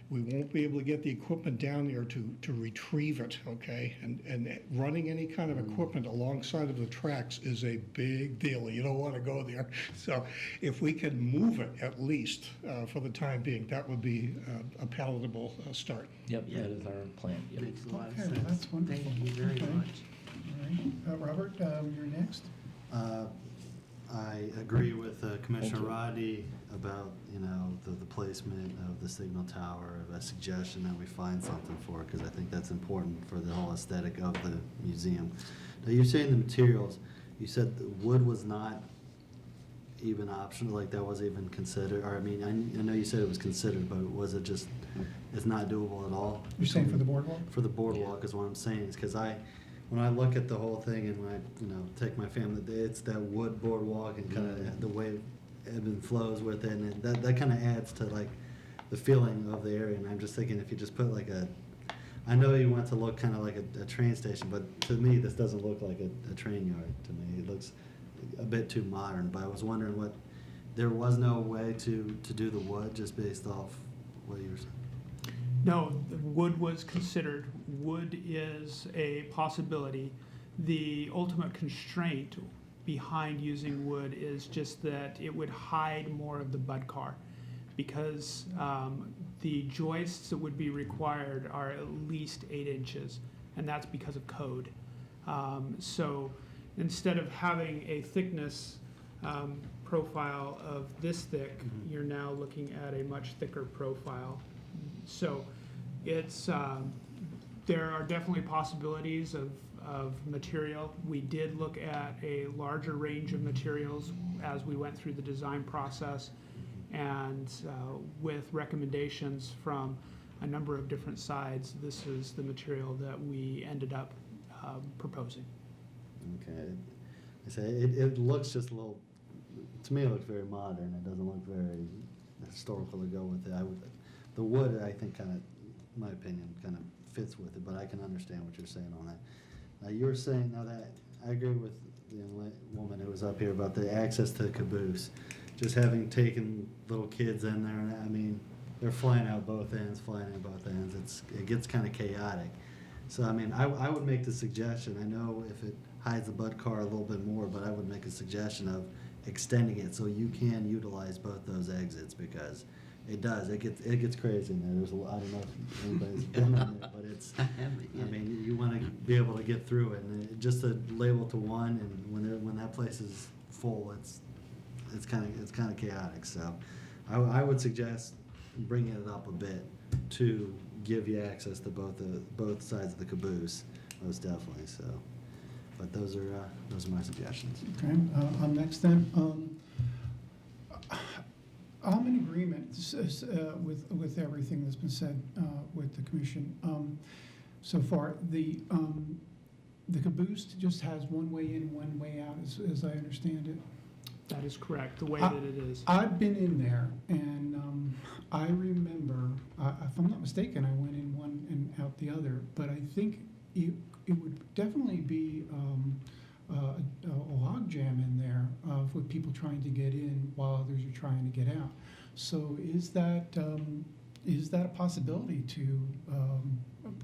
we won't be able to get the equipment down there to retrieve it, okay? And running any kind of equipment alongside of the tracks is a big deal. You don't want to go there. So if we can move it at least for the time being, that would be a palatable start. Yep, Yeah. that is our plan. Yep. Makes a lot of Okay, sense. that's wonderful. Thank you very Okay. much. All right. Robert, you're next. I agree with Commissioner Thank you. Roddy about, the placement of the signal tower, a suggestion that we find something for it, because I think that's important for the whole aesthetic of the museum. Now, you're saying the materials, you said the wood was not even optional, like that wasn't even considered, or I mean, I know you said it was considered, but was it just is not doable at all. You're saying for the boardwalk? For the boardwalk is what I'm saying, is because when I look at the whole thing and when I, take my family, it's that wood boardwalk and kind of the way it ebb and flows with it, and that kind of adds to like the feeling of the area. And I'm just thinking if you just put like I know you want to look kind of like a train station, but to me, this doesn't look like a train yard to me. It looks a bit too modern, but I was wondering there was no way to do the wood just based off what you were saying? No, the wood was considered. Wood is a possibility. The ultimate constraint behind using wood is just that it would hide more of the bud car, because the joists that would be required are at least 8 inches, and that's because of code. So instead of having a thickness profile of this thick, you're now looking at a much thicker profile. So it's there are definitely possibilities of material. We did look at a larger range of materials as we went through the design process, and with recommendations from a number of different sides, this is the material that we ended up proposing. Okay. I say it looks just a little, to me it looks very modern. It doesn't look very historical to go with it. The wood, I think, kind of, in my opinion, kind of fits with it, but I can understand what you're saying on that. Now, you were saying, now that, I agree with the young woman who was up here about the access to the caboose. Just having taken little kids in there, and I mean, they're flying out both ends. It gets kind of chaotic. So, I mean, I would make the suggestion, I know if it hides the bud car a little bit more, but I would make a suggestion of extending it so you can utilize both those exits, because it gets crazy in there. There's I don't know if anybody's been in it, but it's, I haven't yet. I mean, you want to be able to get through it, and just to label to one, and when that place is full, it's kind of chaotic. So, I would suggest bringing it up a bit to give you access to both sides of the caboose, most definitely. So, but those are my suggestions. Okay, I'm next then. I'm in agreement with everything that's been said with the commission so far. The caboose just has one way in, one way out, as I understand it. That is correct, the way that it is. I've been in there, and I remember, if I'm not mistaken, I went in one and out the other, but I think it would definitely be a log jam in there with people trying to get in while others are trying to get out. So is that a possibility to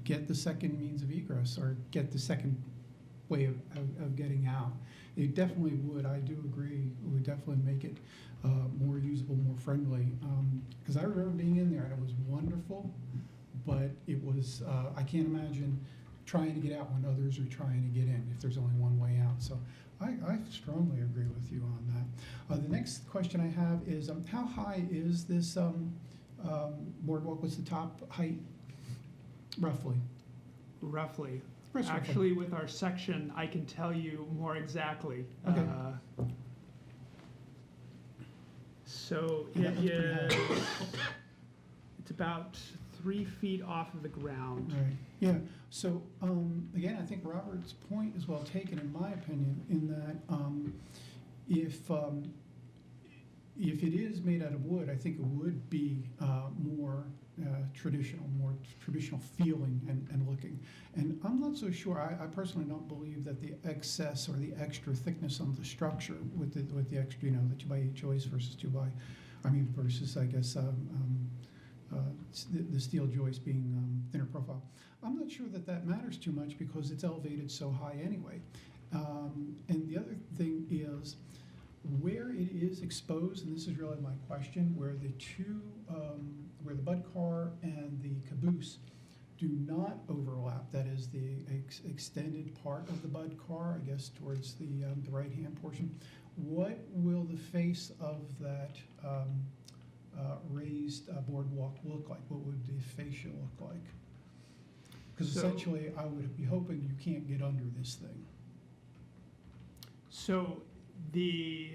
get the second means of egress, or get the second way of getting out? It definitely would. I do agree. It would definitely make it more usable, more friendly. Because I remember being in there and it was wonderful, but it was, I can't imagine trying to get out when others are trying to get in if there's only one way out. So I strongly agree with you on that. The next question I have is, how high is this boardwalk? What's the top height, roughly? Roughly. Roughly. Actually, with our section, I can tell you more exactly. Okay. So Yeah, it that's pretty is, it's about 3 feet off of the ground. Right, yeah, so, again, I think Robert's point is well taken, in my opinion, in that, if it is made out of wood, I think it would be, more traditional feeling and looking. And I'm not so sure, I personally don't believe that the excess or the extra thickness on the structure with the extra, the 2x8 joist versus versus, I guess, the steel joist being thinner profile. I'm not sure that matters too much because it's elevated so high anyway. And the other thing is where it is exposed, and this is really my question, where where the bud car and the caboose do not overlap. That is the extended part of the bud car, I guess, towards the right-hand portion. What will the face of that raised boardwalk look like? What would the fascia look like? Because essentially, I would be hoping you can't get under this thing. So the,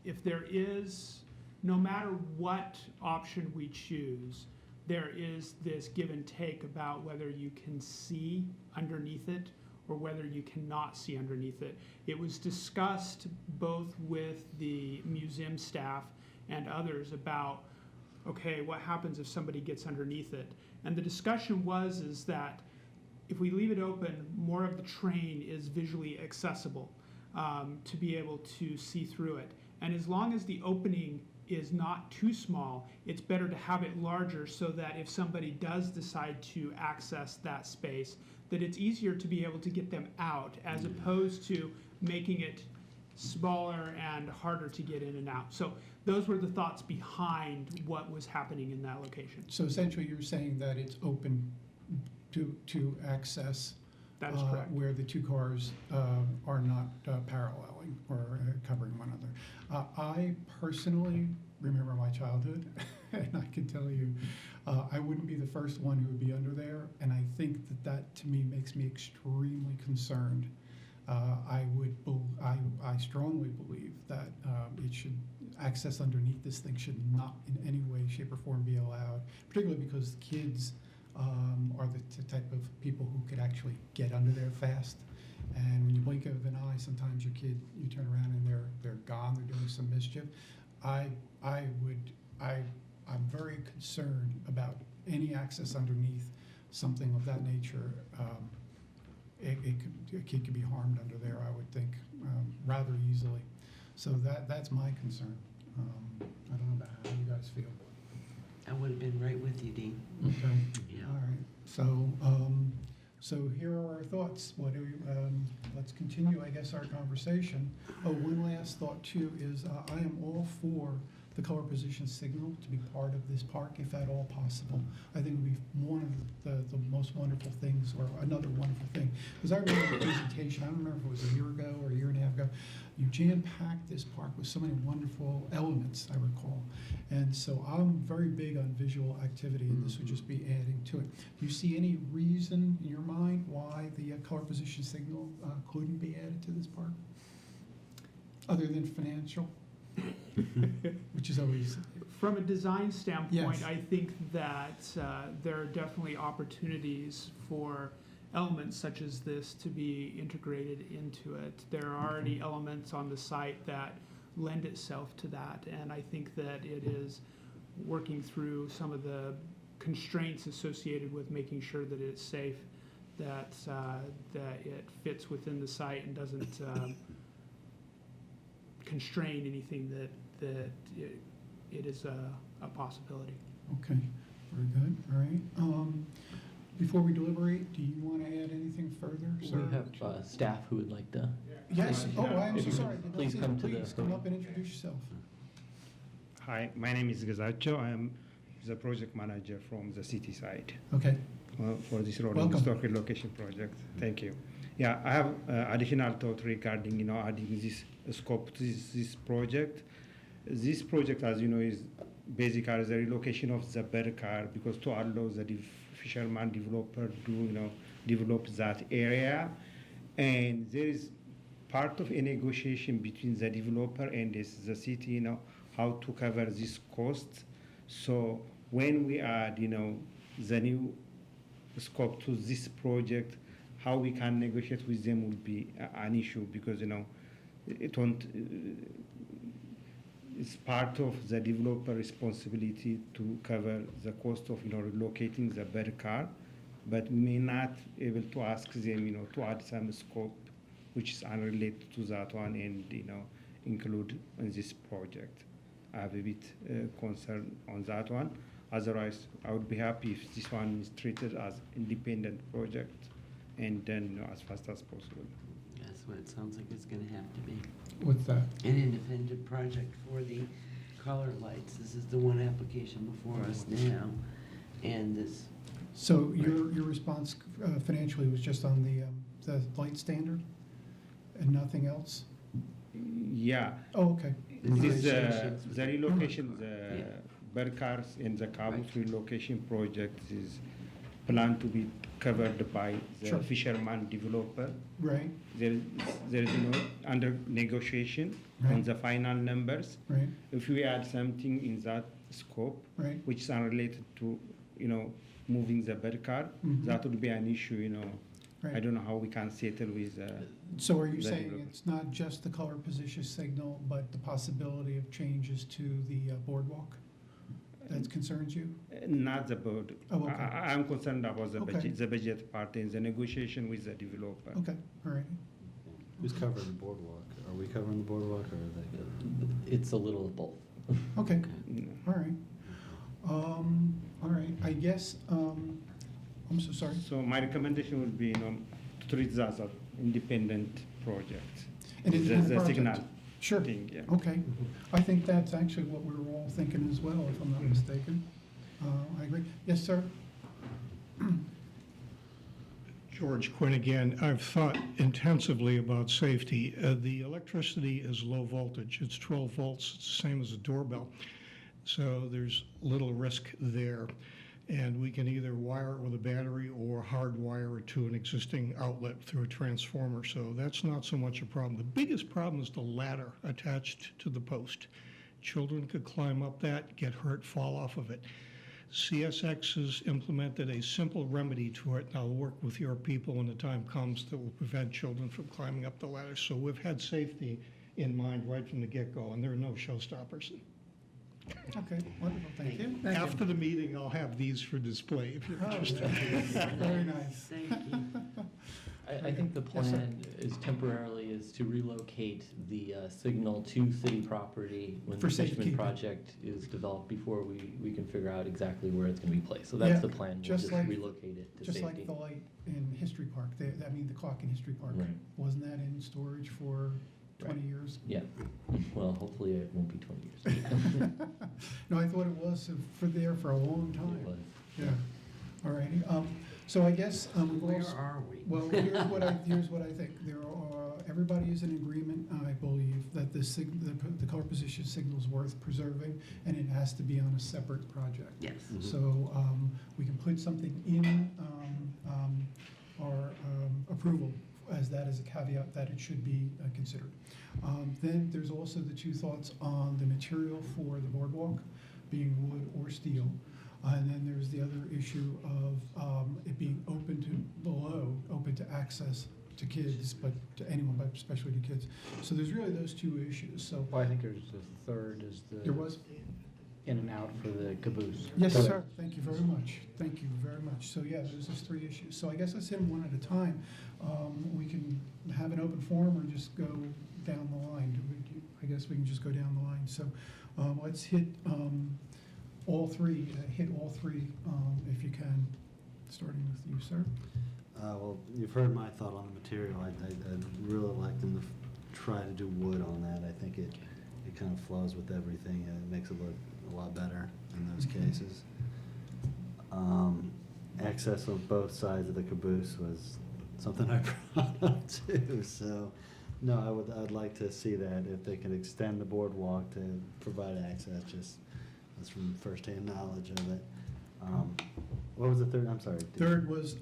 if there is, no matter what option we choose, there is this give and take about whether you can see underneath it or whether you cannot see underneath it. It was discussed both with the museum staff and others about, okay, what happens if somebody gets underneath it? And the discussion is that if we leave it open, more of the train is visually accessible to be able to see through it. And as long as the opening is not too small, it's better to have it larger so that if somebody does decide to access that space, that it's easier to be able to get them out as opposed to making it smaller and harder to get in and out. So those were the thoughts behind what was happening in that location. So essentially, you're saying that it's open to access. That is correct. Where the two cars are not paralleling or covering one another. I personally remember my childhood, and I can tell you, I wouldn't be the first one who would be under there, and I think that to me makes me extremely concerned. I strongly believe that it should access underneath this thing should not in any way, shape, or form be allowed, particularly because kids are the type of people who could actually get under there fast. And when you blink of an eye, sometimes you turn around and they're gone. They're doing some mischief. I'm very concerned about any access underneath something of that nature. A kid could be harmed under there, I would think, rather easily. So that's my concern. I don't know about how you guys feel. I would have been right with you, Dean. Okay. Yeah. All right. So here are our thoughts. Let's continue, I guess, our conversation. Oh, one last thought too is I am all for the color position signal to be part of this park, if at all possible. I think it would be one of the most wonderful things, or another wonderful thing. Because I remember the presentation, I don't remember if it was a year ago or a year and a half ago, you jam-packed this park with so many wonderful elements, I recall. And so I'm very big on visual activity, and this would just be adding to it. Do you see any reason in your mind why the color position signal couldn't be added to this park? Other than financial? Which is always... From a design standpoint, Yes. I think that there are definitely opportunities for elements such as this to be integrated into it. There are already elements on the site that lend itself to that, and I think that it is working through some of the constraints associated with making sure that it's safe, that it fits within the site and doesn't constrain anything that it is a possibility. Okay, very good, all right. Before we deliberate, do you want to add anything further, sir? We have staff who would like to. Yes, oh, I'm If so you sorry. could Did not please see come that. to the Please come up and introduce yourself. Hi, my name is Gazaccio. I am the project manager from the city side Okay, for this rolling Welcome. stock relocation project. Thank you. Yeah, I have additional thought regarding adding this scope to this project. This project, as you know, is basically the relocation of the bird car because to allow the fisherman developer to develop that area, and there is part of a negotiation between the developer and the city, how to cover this cost. So when we add, the new scope to this project, how we can negotiate with them will be an issue because, it won't, it's part of the developer responsibility to cover the cost of, relocating the bird car, but we may not able to ask them, to add some scope which is unrelated to that one and, include in this project. I have a bit concern on that one. Otherwise, I would be happy if this one is treated as independent project and then as fast as possible. That's what it sounds like it's gonna have to be. what's that? An independent project for the color lights. This is the one application before us now, and this, So your response financially was just on the light standard and nothing else? Yeah, Oh, okay. this negotiations with the the- relocation, Yeah. the bird cars and the caboose relocation project is planned to be covered by the Sure. fisherman developer. Right, There is under negotiation on Right. the final numbers. right, If we add something in that scope, right. which is unrelated to moving the bed car, Mhm. that would be an issue, I Right. don't know how we can settle with. So are you the saying developer. it's not just the color position signal, but the possibility of changes to the boardwalk that concerns you? Not the board. Oh, okay. I'm concerned about Okay. the budget part and the negotiation with the developer. Okay, all right. Who's covering the boardwalk? Are we covering the boardwalk or are they? It's a little of both. Okay, Mm. all right. All right, I guess, I'm so sorry. So my recommendation would be, to treat that as an independent project. An independent The project. signal Sure. thing, yeah. Okay, I think that's actually what we were all thinking as well, if I'm not mistaken. I agree. Yes, sir? George Quinn again. I've thought intensively about safety. The electricity is low voltage. It's 12 volts. It's the same as a doorbell. So there's little risk there. And we can either wire it with a battery or hardwire it to an existing outlet through a transformer. So that's not so much a problem. The biggest problem is the ladder attached to the post. Children could climb up that, get hurt, fall off of it. CSX has implemented a simple remedy to it, and I'll work with your people when the time comes that will prevent children from climbing up the ladder. So we've had safety in mind right from the get-go, and there are no showstoppers. Okay, wonderful, thank you. After the meeting, I'll have these for display if you're Oh, interested. very nice. Thank you. I think the Yes, sir. plan is temporarily is to relocate the signal to city property when For the Fishman safekeeping. project is developed before we can figure out exactly where it's gonna be placed. So that's Yeah, the plan, we'll just just like- relocate it to Just safety. like the light in History Park, the clock in History Park. Right. Wasn't that in storage for 20 years? Yeah, well, hopefully it won't be 20 years. No, I thought it was for a long It time. was. Yeah, all righty. So I guess we've Where also. are we? Well, here's what I think. There are, everybody is in agreement, I believe, that the color position signal is worth preserving, and it has to be on a separate project. Yes. So we can put something in our approval as that is a caveat that it should be considered. Then there's also the two thoughts on the material for the boardwalk, being wood or steel. And then there's the other issue of it being open to access to kids, but to anyone, but especially to kids. So there's really those two issues, so. Well, I think there's the third is There was? in and out for the caboose. Yes, So- sir, thank you very much, thank you very much. So, yeah, there's those three issues. So I guess let's hit them one at a time. We can have an open forum or just go down the line. I guess we can just go down the line. So let's hit all three, if you can, starting with you, sir. Well, you've heard my thought on the material. I'd really like them to try to do wood on that. I think it kind of flows with everything, and it makes it look a lot better in those cases. Access on both sides of the caboose was something I brought up too, so, no, I'd like to see that, if they can extend the boardwalk to provide access, just, that's from firsthand knowledge of it. What was the third, I'm sorry. Third was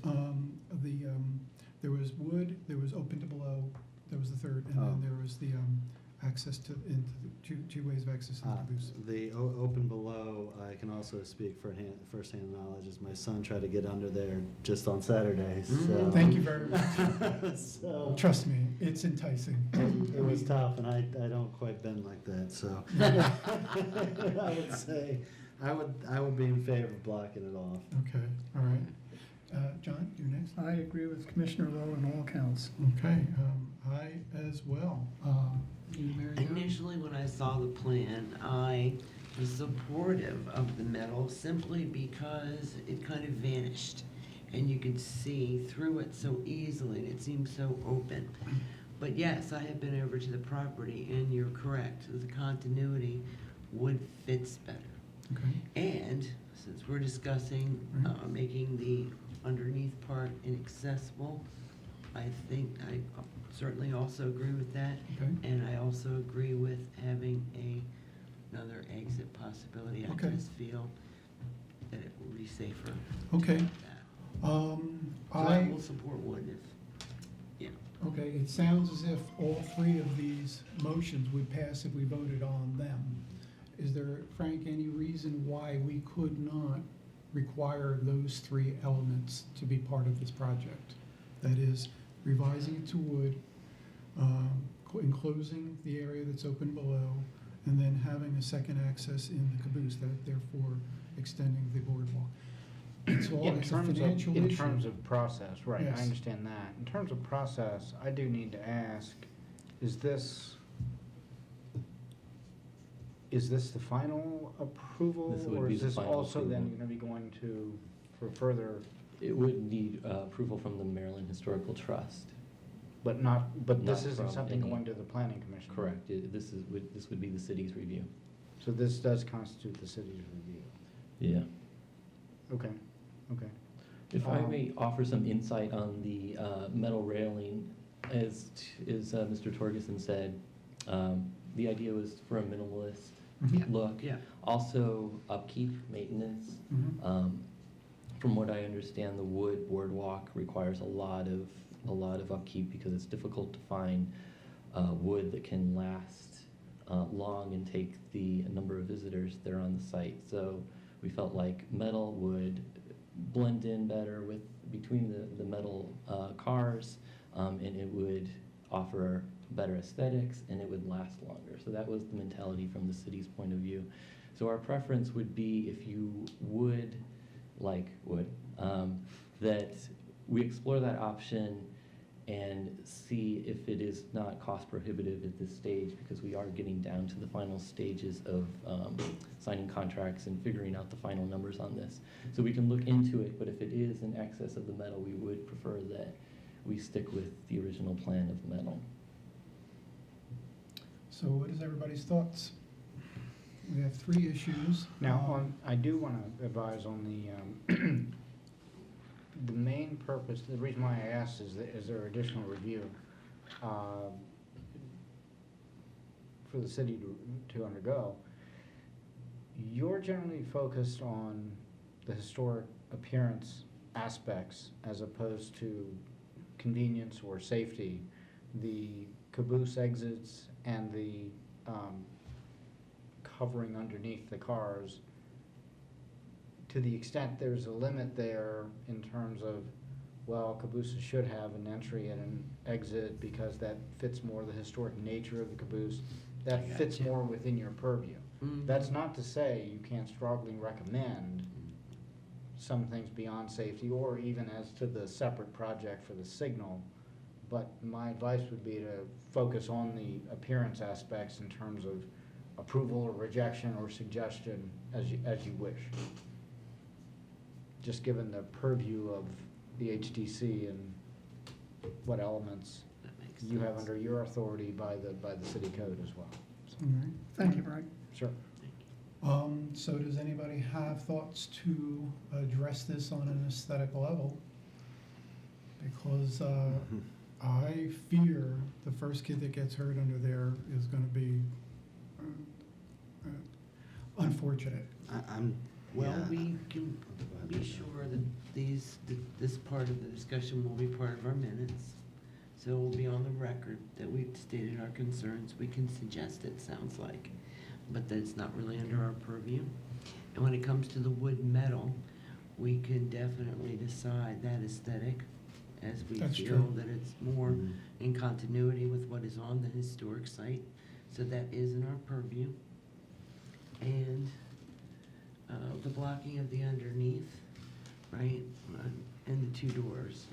there was wood, there was open to below, that was the third, and Oh. then there was the access into the two ways of access to the caboose. The open below, I can also speak firsthand knowledge, as my son tried to get under there just on Saturdays, so. Thank you very much. So, Trust me, it's enticing. it was tough, and I don't quite bend like that, so. I would say, I would be in favor of blocking it off. Okay, all right. John, you're next. I agree with Commissioner Lowe on all counts. Okay, I as well. You, Mary Jo? Initially, when I saw the plan, I was supportive of the metal simply because it kind of vanished. And you could see through it so easily, and it seemed so open. But yes, I have been over to the property, and you're correct, the continuity wood fits better. Okay, And since we're discussing making the underneath part inaccessible, I think I certainly also agree with that. okay, And I also agree with having another exit possibility. I Okay. just feel that it will be safer. okay. with that. So I I, will support wood if, yeah. okay, it sounds as if all three of these motions would pass if we voted on them. Is there, Frank, any reason why we could not require those three elements to be part of this project. That is, revising it to wood, enclosing the area that's open below, and then having a second access in the caboose, that therefore extending the boardwalk. It's all, In it's a terms of, financial in issue. terms of process, right, Yes. I understand that. In terms of process, I do need to ask, is this the final approval? This would Or be is the this final also then approval. gonna be going to, for further, It would need approval from the Maryland Historical Trust. but this Not isn't from something any- going to the planning commission? Correct. This would be the city's review. So this does constitute the city's review? Yeah. Okay, okay. If I may offer some insight on the metal railing, as Mr. Torgerson said, the idea was for a minimalist Mhm. look. Yeah. Also upkeep, maintenance. Mhm. From what I understand, the wood boardwalk requires a lot of upkeep because it's difficult to find wood that can last long and take the number of visitors that are on the site. So we felt like metal would blend in better between the metal cars, and it would offer better aesthetics and it would last longer. So that was the mentality from the city's point of view. So our preference would be if you would like wood, that we explore that option and see if it is not cost prohibitive at this stage, because we are getting down to the final stages of signing contracts and figuring out the final numbers on this. So we can look into it, but if it is in excess of the metal, we would prefer that we stick with the original plan of metal. So what is everybody's thoughts? We have three issues. Now, I do want to advise on the main purpose, the reason why I asked is there additional review for the city to undergo? You're generally focused on the historic appearance aspects as opposed to convenience or safety. The caboose exits and the covering underneath the cars, to the extent there's a limit there in terms of, well, cabooses should have an entry and an exit because that fits more the historic nature of the caboose, that fits Gotcha. more within your purview. Mhm. That's not to say you can't strongly recommend some things beyond safety, or even as to the separate project for the signal, but my advice would be to focus on the appearance aspects in terms of approval or rejection or suggestion as you wish. Just given the purview of the HDC and what elements That makes you have sense. under your authority by the city code as well. All right. Thank you, Brian. Sure. So does anybody have thoughts to address this on an aesthetic level? Because I fear the first kid that gets hurt under there is gonna be unfortunate. Well, Yeah. we can be sure that this part of the discussion will be part of our minutes. So it will be on the record that we've stated our concerns. We can suggest it, sounds like, but that it's not really under our purview. And when it comes to the wood metal, we can definitely decide that aesthetic as we That's feel true. that it's more Mhm. in continuity with what is on the historic site. So that is in our purview. And the blocking of the underneath, right, and the two doors.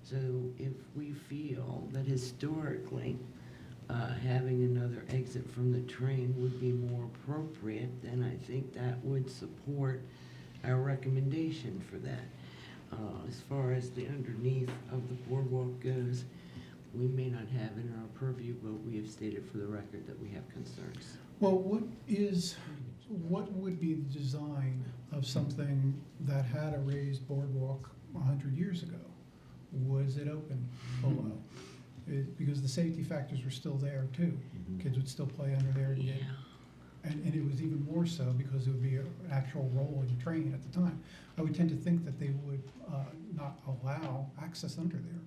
So if we feel that historically, having another exit from the train would be more appropriate, then I think that would support our recommendation for that. As far as the underneath of the boardwalk goes, we may not have it in our purview, but we have stated for the record that we have concerns. Well, what would be the design of something that had a raised boardwalk 100 years ago? Was it open below? Because the safety factors were still there too. Kids would still play under there. Yeah. And it was even more so because it would be an actual rolling train at the time. I would tend to think that they would not allow access under there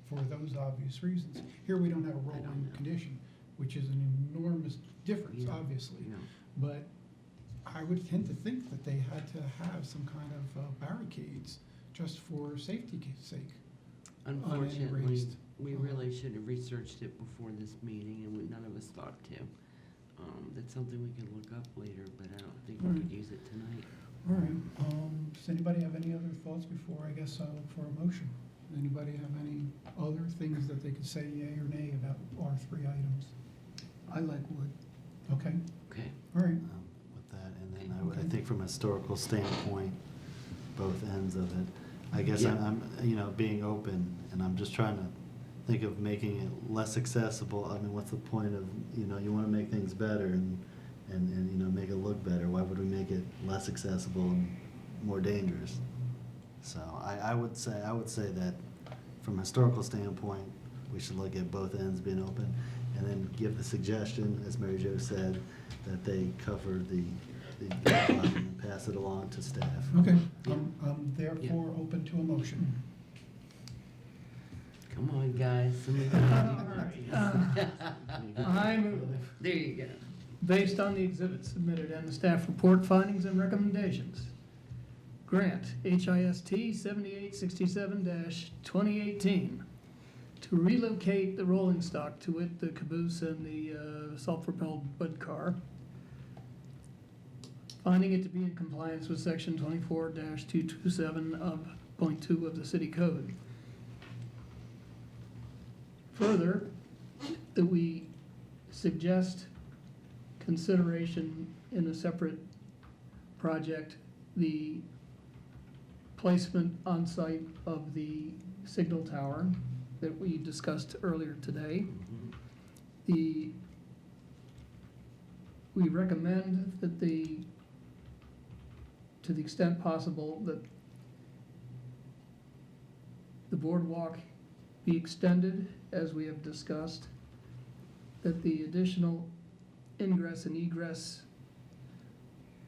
for those obvious reasons. Here we don't have a I don't rolling know. condition, which is an enormous difference, Yeah. obviously. No. But I would tend to think that they had to have some kind of barricades just for safety's sake. Unfortunately, raised. we really should have researched it before this meeting, and none of us thought to. That's something we can look up later, but I don't think we could use it tonight. All right, does anybody have any other thoughts before, I guess, I'll look for a motion? Anybody have any other things that they could say yea or nay about our three items? I like wood. Okay, Okay. all right. With that, and then I Okay. think from a historical standpoint, both ends of it, I guess Yeah. I'm, being open, and I'm just trying to think of making it less accessible. I mean, what's the point of, you want to make things better and make it look better. Why would we make it less accessible and more dangerous? So I would say that from a historical standpoint, we should look at both ends being open, and then give the suggestion, as Mary Jo said, that they cover the and pass it along to staff. Okay, I'm therefore open to a motion. Come on, guys. Somebody I move, There you go. based on the exhibits submitted and the staff report findings and recommendations, grant HIST 7867-2018 to relocate the rolling stock, to wit, the caboose and the self-propelled bud car, finding it to be in compliance with section 24-227 of .2 of the city code. Further, that we suggest consideration in a separate project, the placement on site of the signal tower that we discussed earlier today. We recommend that to the extent possible, that the boardwalk be extended, as we have discussed, that the additional ingress and egress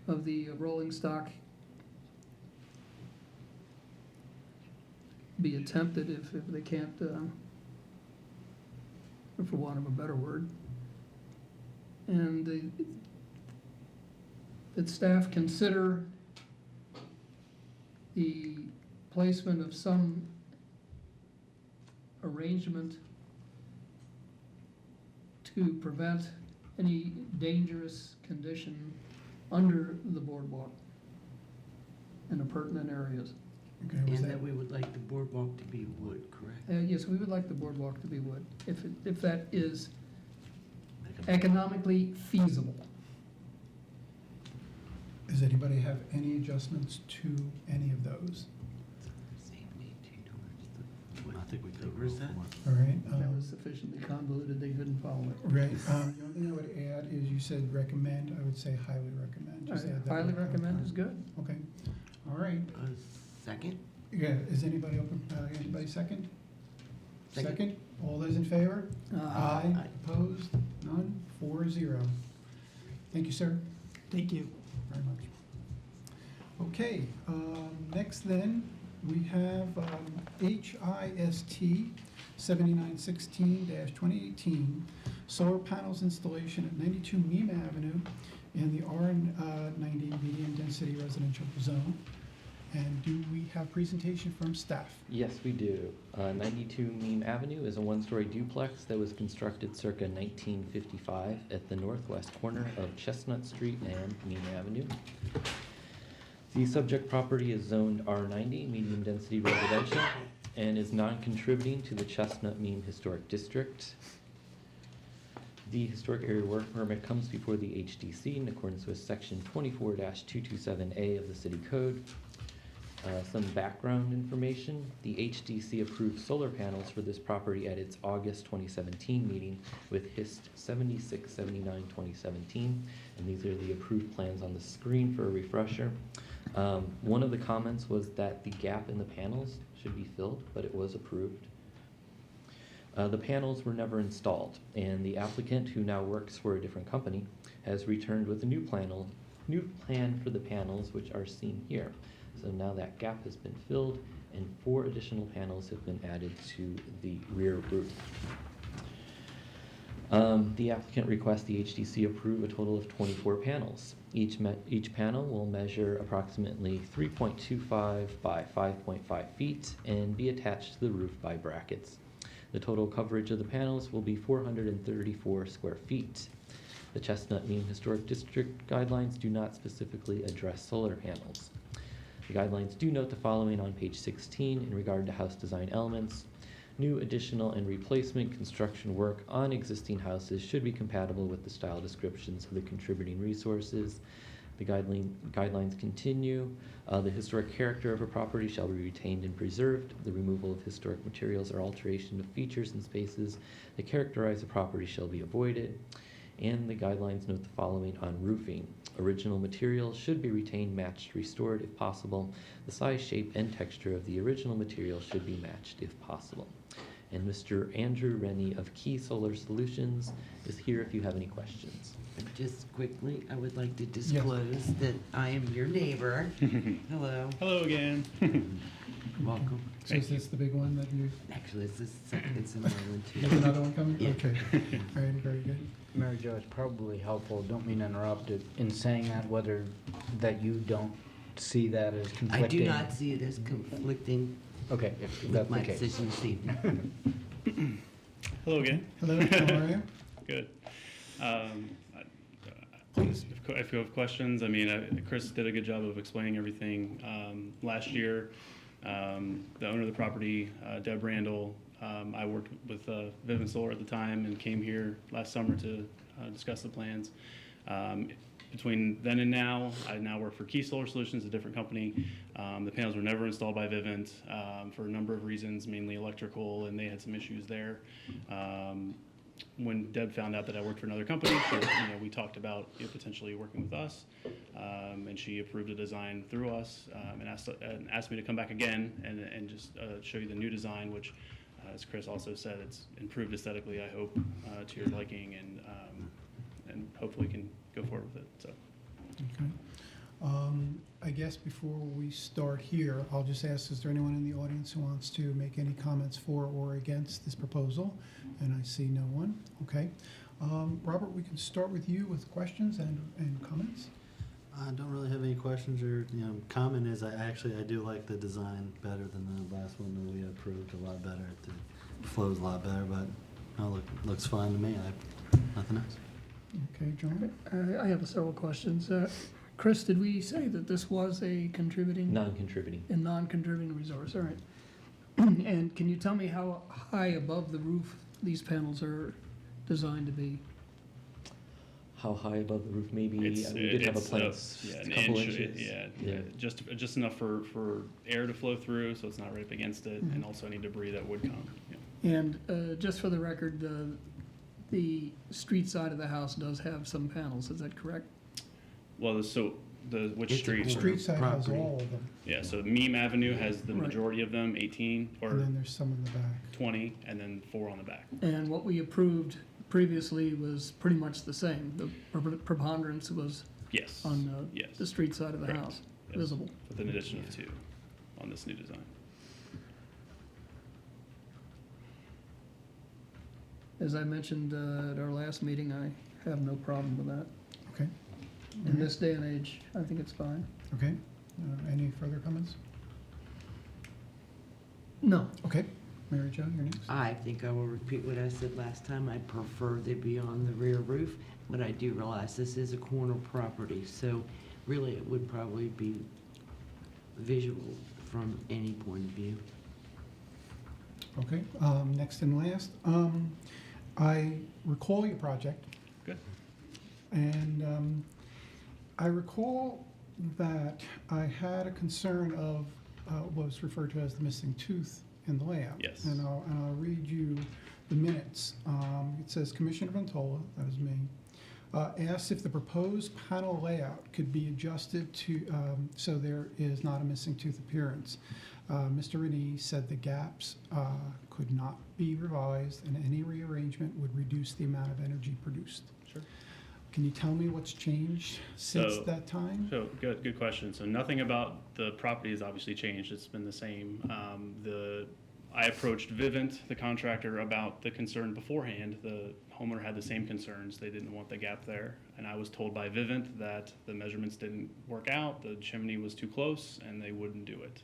of the rolling stock be attempted if they can't, for want of a better word. And that staff consider the placement of some arrangement to prevent any dangerous condition under the boardwalk in the pertinent areas. Okay, was And that, that we would like the boardwalk to be wood, correct? Yes, we would like the boardwalk to be wood, if that is economically feasible. does anybody have any adjustments to any of those? I think we could. Where's that? All right, That was sufficiently convoluted, they couldn't follow it. right, the only thing I would add is you said recommend, I would say highly recommend. Just add that Highly one. recommend is good. Okay, all right, Second? yeah, is anybody open, anybody second? Second. All those in favor? Aye. Opposed? None? 4-0. Thank you, sir, Thank you. very much. Okay, next then, we have HIST 7916-2018, solar panels installation at 92 Meem Avenue in the R90 medium density residential zone. And do we have presentation from staff? Yes, we do. 92 Meem Avenue is a one-story duplex that was constructed circa 1955 at the northwest corner of Chestnut Street and Meem Avenue. The subject property is zoned R90, medium density residential, and is non-contributing to the Chestnut Meem Historic District. The historic area work permit comes before the HDC in accordance with section 24-227A of the city code. Some background information: the HDC approved solar panels for this property at its August 2017 meeting with HIST 7679-2017, and these are the approved plans on the screen for a refresher. One of the comments was that the gap in the panels should be filled, but it was approved. The panels were never installed, and the applicant, who now works for a different company, has returned with a new plan for the panels, which are seen here. So now that gap has been filled, and 4 additional panels have been added to the rear roof. The applicant requests the HDC approve a total of 24 panels. Each panel will measure approximately 3.25 by 5.5 feet and be attached to the roof by brackets. The total coverage of the panels will be 434 square feet. The Chestnut Meem Historic District guidelines do not specifically address solar panels. The guidelines do note the following on page 16 in regard to house design elements. New, additional, and replacement construction work on existing houses should be compatible with the style descriptions of the contributing resources. The guidelines continue. The historic character of a property shall be retained and preserved. The removal of historic materials or alteration of features and spaces that characterize a property shall be avoided. And the guidelines note the following on roofing. Original materials should be retained, matched, restored if possible. The size, shape, and texture of the original material should be matched if possible. And Mr. Andrew Rennie of Key Solar Solutions is here if you have any questions. Just quickly, I would like to disclose that I am your neighbor. Hello, Hello again. welcome. So is this the big one that you, Actually, it's another one too. there's another one coming? Yeah. Okay, all right, very good. Mary Jo, it's probably helpful, don't mean to interrupt it, in saying that whether, that you don't see that as conflicting. I do not see it as conflicting Okay, if with that's the my case. decision this evening. Hello again. Hello, how are you? Good. Please, if you have questions, I mean, Chris did a good job of explaining everything. Last year, the owner of the property, Deb Randall, I worked with Vivint Solar at the time and came here last summer to discuss the plans. Between then and now, I now work for Key Solar Solutions, a different company. The panels were never installed by Vivint for a number of reasons, mainly electrical, and they had some issues there. When Deb found out that I worked for another company, we talked about potentially working with us, and she approved a design through us and asked me to come back again and just show you the new design, which, as Chris also said, it's improved aesthetically, I hope, to your liking, and hopefully can go forward with it. So. Okay. I guess before we start here, I'll just ask, is there anyone in the audience who wants to make any comments for or against this proposal? And I see no one. Okay. Robert, we can start with you with questions and comments. I don't really have any questions or, comment is I do like the design better than the last one that we approved, a lot better. It flows a lot better, but looks fine to me. Nothing else. Okay, John? I have several questions. Chris, did we say that this was a contributing? Non-contributing. A non-contributing resource, all right. And can you tell me how high above the roof these panels are designed to be? How high above the roof? Maybe we did have a plan. A an couple inch, inches. just enough for air to flow through, so it's not right up against it, and also any debris that would come. Yeah. And just for the record, the street side of the house does have some panels, is that correct? Well, which It's a street? Street side has Property. all of them, Yeah, so Meem Avenue has the Right. majority of them, 18 and or then there's some in the back. 20, and then 4 on the back. And what we approved previously was pretty much the same. The preponderance was Yes. on Yes. the street side of the Correct. house, Yes. visible. With an addition of 2 on this new design. As I mentioned at our last meeting, I have no problem with that. Okay. In this day and age, I think it's fine. Okay. Any further comments? No. Okay. Mary Jo, you're next. I think I will repeat what I said last time. I prefer they be on the rear roof, but I do realize this is a corner property, so really it would probably be visual from any point of view. Okay, next and last. I recall your project. Good. And I recall that I had a concern of what was referred to as the missing tooth in the layout. Yes. And I'll read you the minutes. It says, Commissioner Ventola, that was me, asked if the proposed panel layout could be adjusted to so there is not a missing tooth appearance. Mr. Rennie said the gaps could not be revised and any rearrangement would reduce the amount of energy produced. Sure. Can you tell me what's changed since So- that time? So, good question. So nothing about the property has obviously changed. It's been the same. The I approached Vivint, the contractor, about the concern beforehand. The homeowner had the same concerns. They didn't want the gap there. And I was told by Vivint that the measurements didn't work out, the chimney was too close, and they wouldn't do it.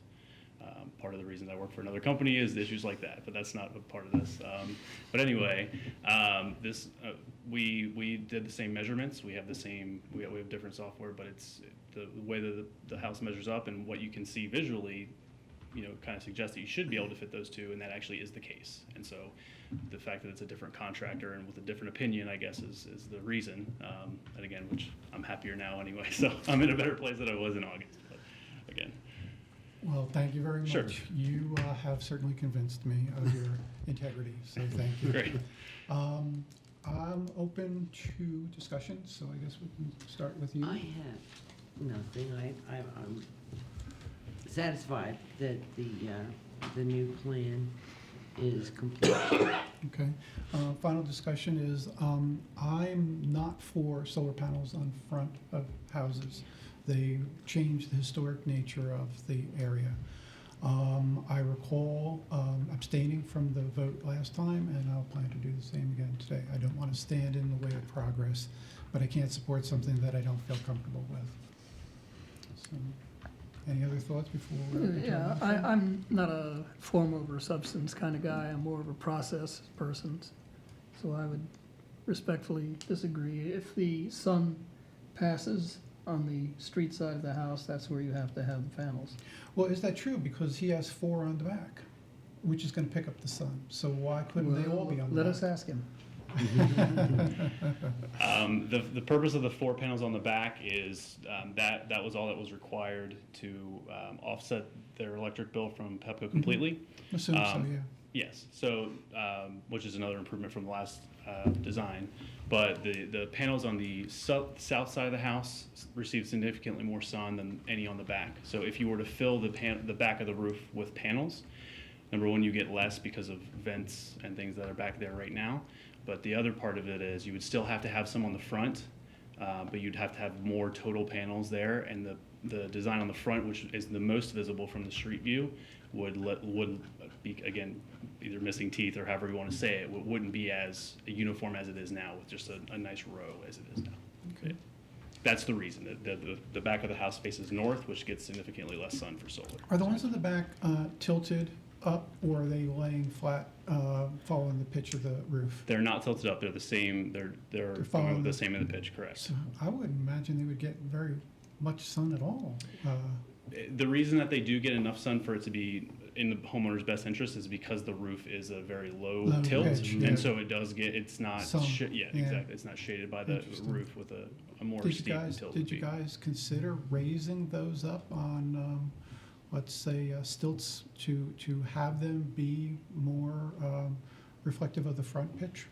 Part of the reason I work for another company is issues like that, but that's not a part of this. But anyway, we did the same measurements. We have the same, we have different software, but it's the way that the house measures up and what you can see visually, kind of suggests that you should be able to fit those two, and that actually is the case. And so the fact that it's a different contractor and with a different opinion, I guess, is the reason. And again, which I'm happier now anyway, so I'm in a better place than I was in August, but again. Well, thank you very much. Sure. You have certainly convinced me of your integrity, so thank you. Great. I'm open to discussion, so I guess we can start with you. I have nothing. I'm satisfied that the new plan is complete. Okay. Final discussion is, I'm not for solar panels on front of houses. They change the historic nature of the area. I recall abstaining from the vote last time, and I'll plan to do the same again today. I don't want to stand in the way of progress, but I can't support something that I don't feel comfortable with. So, any other thoughts before we Yeah, I'm not a form over substance kind of guy. I'm more of a process person. So I would respectfully disagree. If the sun passes on the street side of the house, that's where you have to have the panels. Well, is that true? Because he has 4 on the back, which is going to pick up the sun. So why couldn't they all be on the Let back? us ask him. The purpose of the 4 panels on the back is that was all that was required to offset their electric bill from Pepco completely. Assume so, yeah. Yes, so, which is another improvement from the last design. But the panels on the south side of the house receive significantly more sun than any on the back. So if you were to fill the back of the roof with panels, number one, you get less because of vents and things that are back there right now. But the other part of it is you would still have to have some on the front, but you'd have to have more total panels there. And the design on the front, which is the most visible from the street view, would be, again, either missing teeth or however you want to say it, wouldn't be as uniform as it is now with just a nice row as it is now. Okay. That's the reason. The back of the house faces north, which gets significantly less sun for solar. Are the ones in the back tilted up, or are they laying flat, following the pitch of the roof? They're not tilted up. They're the same. They're following the same in the pitch, correct. So I wouldn't imagine they would get very much sun at all. The reason that they do get enough sun for it to be in the homeowner's best interest is because the roof is a very low tilt, pitch, yeah. and so it does get. It's not. Some, yeah, yeah. exactly. It's not shaded by the Interesting. roof with a more Did steep tilt. Did you guys consider raising those up on, let's say, stilts to have them be more reflective of the front pitch?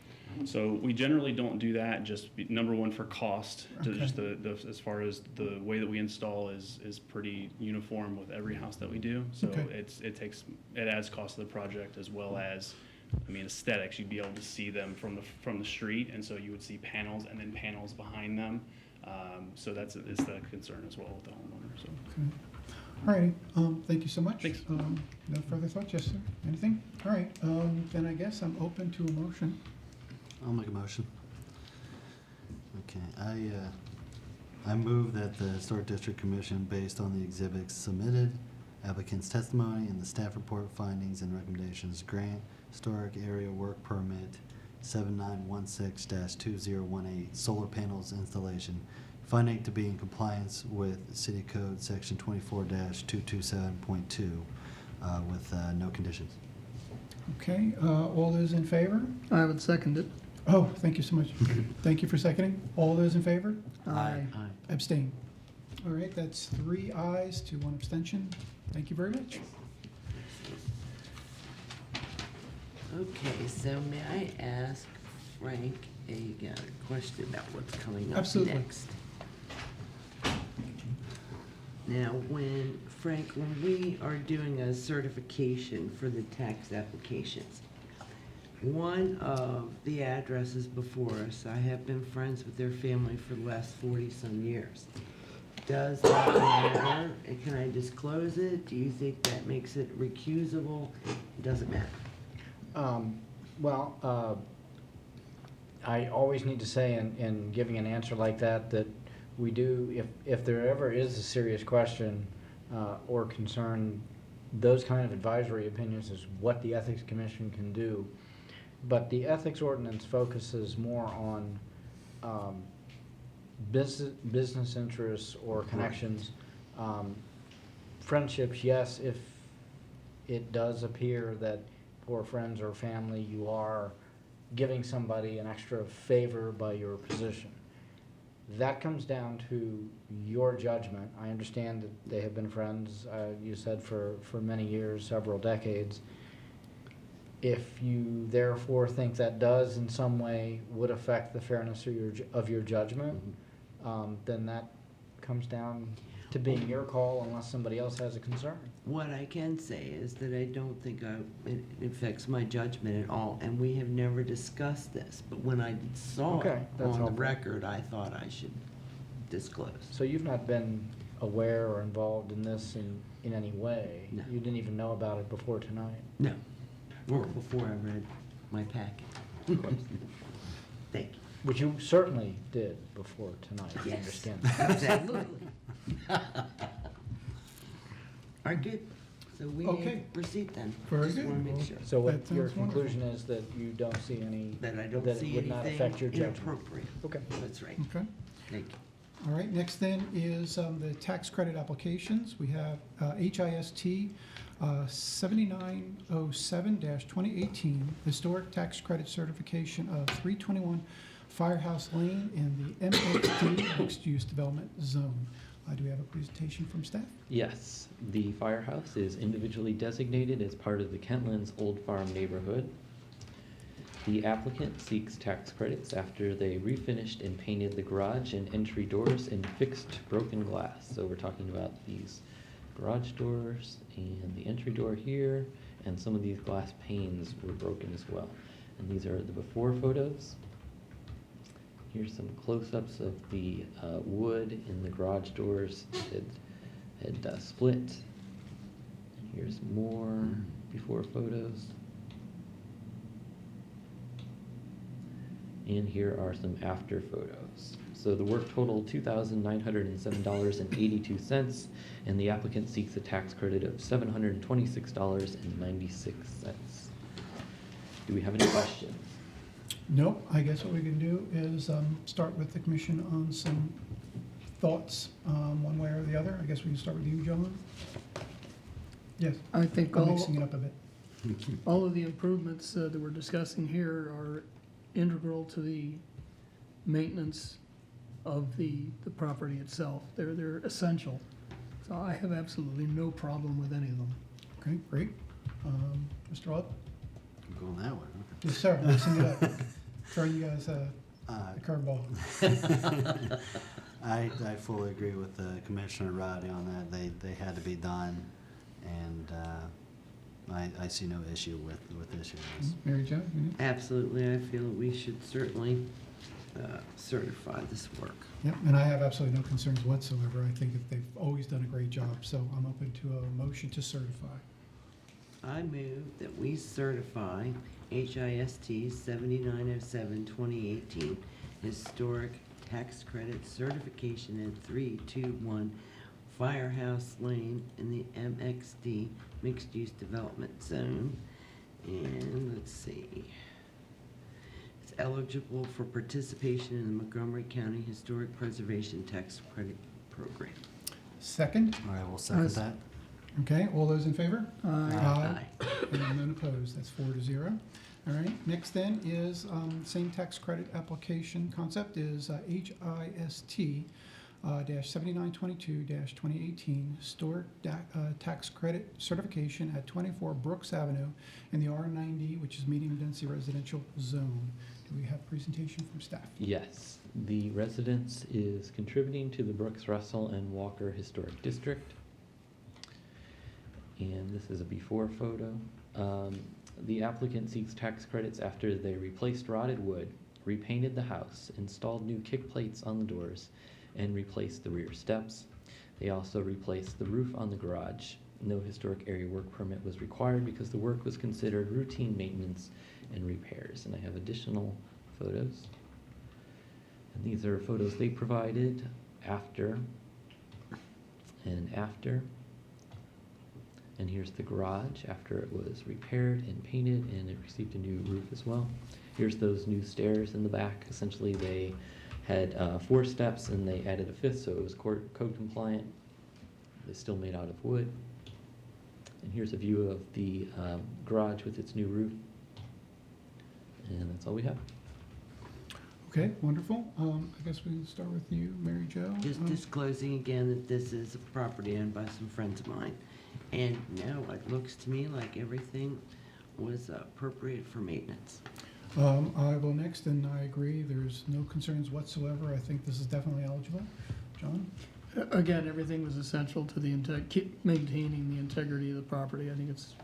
So we generally don't do that, number one, for cost. Okay. Just as far as the way that we install is pretty uniform with every house that we do. So Okay. it adds cost to the project as well as, aesthetics. You'd be able to see them from the street, and so you would see panels and then panels behind them. So it's the concern as well with the homeowner. So. Okay. All righty, thank you so much. Thanks. No further thoughts, yes, sir? Anything? All right, then I guess I'm open to a motion. I'll make a motion. Okay, I move that the Historic District Commission, based on the exhibits submitted, applicant's testimony, and the staff report findings and recommendations, grant historic area work permit 7916-2018 solar panels installation, finding to be in compliance with City Code Section 24-227.2 with no conditions. Okay, all those in favor? I would second it. Oh, thank you so much. Thank you for seconding. All those in favor? Aye. Abstain. All right, that's 3 ayes to 1 abstention. Thank you very much. Okay, so may I ask Frank a question about what's coming up Absolutely. next? Now, Frank, when we are doing a certification for the tax applications, one of the addresses before us, I have been friends with their family for the last 40-some years. Does that matter? And can I disclose it? Do you think that makes it recusable? Doesn't matter. Well, I always need to say in giving an answer like that we do, if there ever is a serious question or concern, those kind of advisory opinions is what the Ethics Commission can do. But the ethics ordinance focuses more on business interests or connections. Friendships, yes, if it does appear that for friends or family you are giving somebody an extra favor by your position. That comes down to your judgment. I understand that they have been friends, you said, for many years, several decades. If you therefore think that does in some way would affect the fairness of your judgment, then that comes down to being your call unless somebody else has a concern. What I can say is that I don't think it affects my judgment at all, and we have never discussed this. But when I saw Okay, it that's on the helpful. record, I thought I should disclose. So you've not been aware or involved in this in any way? No. You didn't even know about it before tonight? No, or before I read my packet. Thank you. Which you certainly did before tonight, I Yes, understand. absolutely. All right, good. So we Okay. proceed then. Very Just good. want to make sure So what That your sounds wonderful. conclusion is that you don't see any, that I don't that see it would not affect your anything judgment? inappropriate. Okay. That's right. Okay. Thank you. All right, next then is the tax credit applications. We have HIST 7907-2018, Historic Tax Credit Certification of 321 Firehouse Lane in the MXD Mixed Use Development Zone. Do we have a presentation from staff? Yes, the Firehouse is individually designated as part of the Kentlands Old Farm neighborhood. The applicant seeks tax credits after they refinished and painted the garage and entry doors and fixed broken glass. So we're talking about these garage doors and the entry door here, and some of these glass panes were broken as well. And these are the before photos. Here's some close-ups of the wood in the garage doors that had split. And here's more before photos. And here are some after photos. So the work totaled $2,907.82, and the applicant seeks a tax credit of $726.96. Do we have any questions? Nope. I guess what we can do is start with the commission on some thoughts, one way or the other. I guess we can start with you, John. Yes. I think I'm mixing it up a bit. all of the improvements that we're discussing here are integral to the maintenance of the property itself. They're essential. So I have absolutely no problem with any of them. Okay, great. Mr. Ott? I'm going that way, Yes, sir. Mixing it up. Throwing you guys a huh? curveball. I fully agree with Commissioner Roddy on that. They had to be done, and I see no issue with issuing this. Mary Jo? Absolutely, I feel that we should certainly certify this work. Yep, and I have absolutely no concerns whatsoever. I think that they've always done a great job, so I'm open to a motion to certify. I move that we certify HIST 7907-2018 Historic Tax Credit Certification at 321 Firehouse Lane in the MXD Mixed Use Development Zone. And let's see. It's eligible for participation in the Montgomery County Historic Preservation Tax Credit Program. Second? All right, we'll second Yes. that. Okay, all those in favor? Aye. And none opposed, that's 4-0. All right, next then is, same tax credit application concept is HIST -7922-2018 Historic Tax Credit Certification at 24 Brookes Avenue in the R90, which is medium density residential zone. Do we have a presentation from staff? Yes, the residence is contributing to the Brooks, Russell, and Walker Historic District. And this is a before photo. The applicant seeks tax credits after they replaced rotted wood, repainted the house, installed new kick plates on the doors, and replaced the rear steps. They also replaced the roof on the garage. No historic area work permit was required because the work was considered routine maintenance and repairs. And I have additional photos. And these are photos they provided after and after. And here's the garage after it was repaired and painted, and it received a new roof as well. Here's those new stairs in the back. Essentially, they had 4 steps and they added a 5th, so it was code compliant. They're still made out of wood. And here's a view of the garage with its new roof. And that's all we have. Okay, wonderful. I guess we can start with you, Mary Jo. Just disclosing again that this is a property owned by some friends of mine. And no, it looks to me like everything was appropriate for maintenance. I will next, and I agree, there's no concerns whatsoever. I think this is definitely eligible. John? Again, everything was essential to the keep maintaining the integrity of the property. I think it's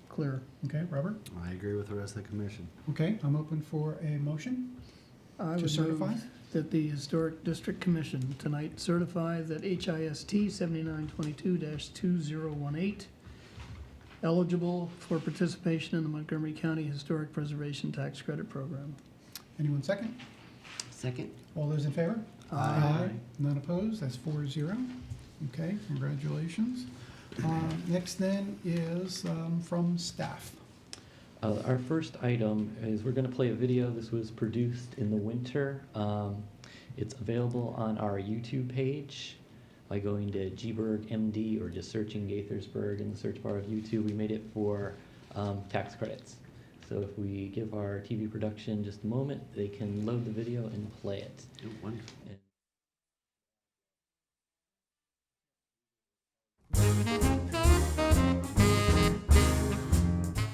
clear. Okay, Robert? I agree with the rest of the commission. Okay, I'm open for a motion. I To would certify? move that the Historic District Commission tonight certify that HIST 7922-2018 eligible for participation in the Montgomery County Historic Preservation Tax Credit Program. Anyone second? Second? All those in favor? Aye. None opposed, that's 4-0. Okay, congratulations. Next then is from staff. Our first item is we're going to play a video. This was produced in the winter. It's available on our YouTube page by going to Gberg MD or just searching Gaithersburg in the search bar of YouTube. We made it for tax credits. So if we give our TV production just a moment, they can load the video and play it. Oh, wonderful.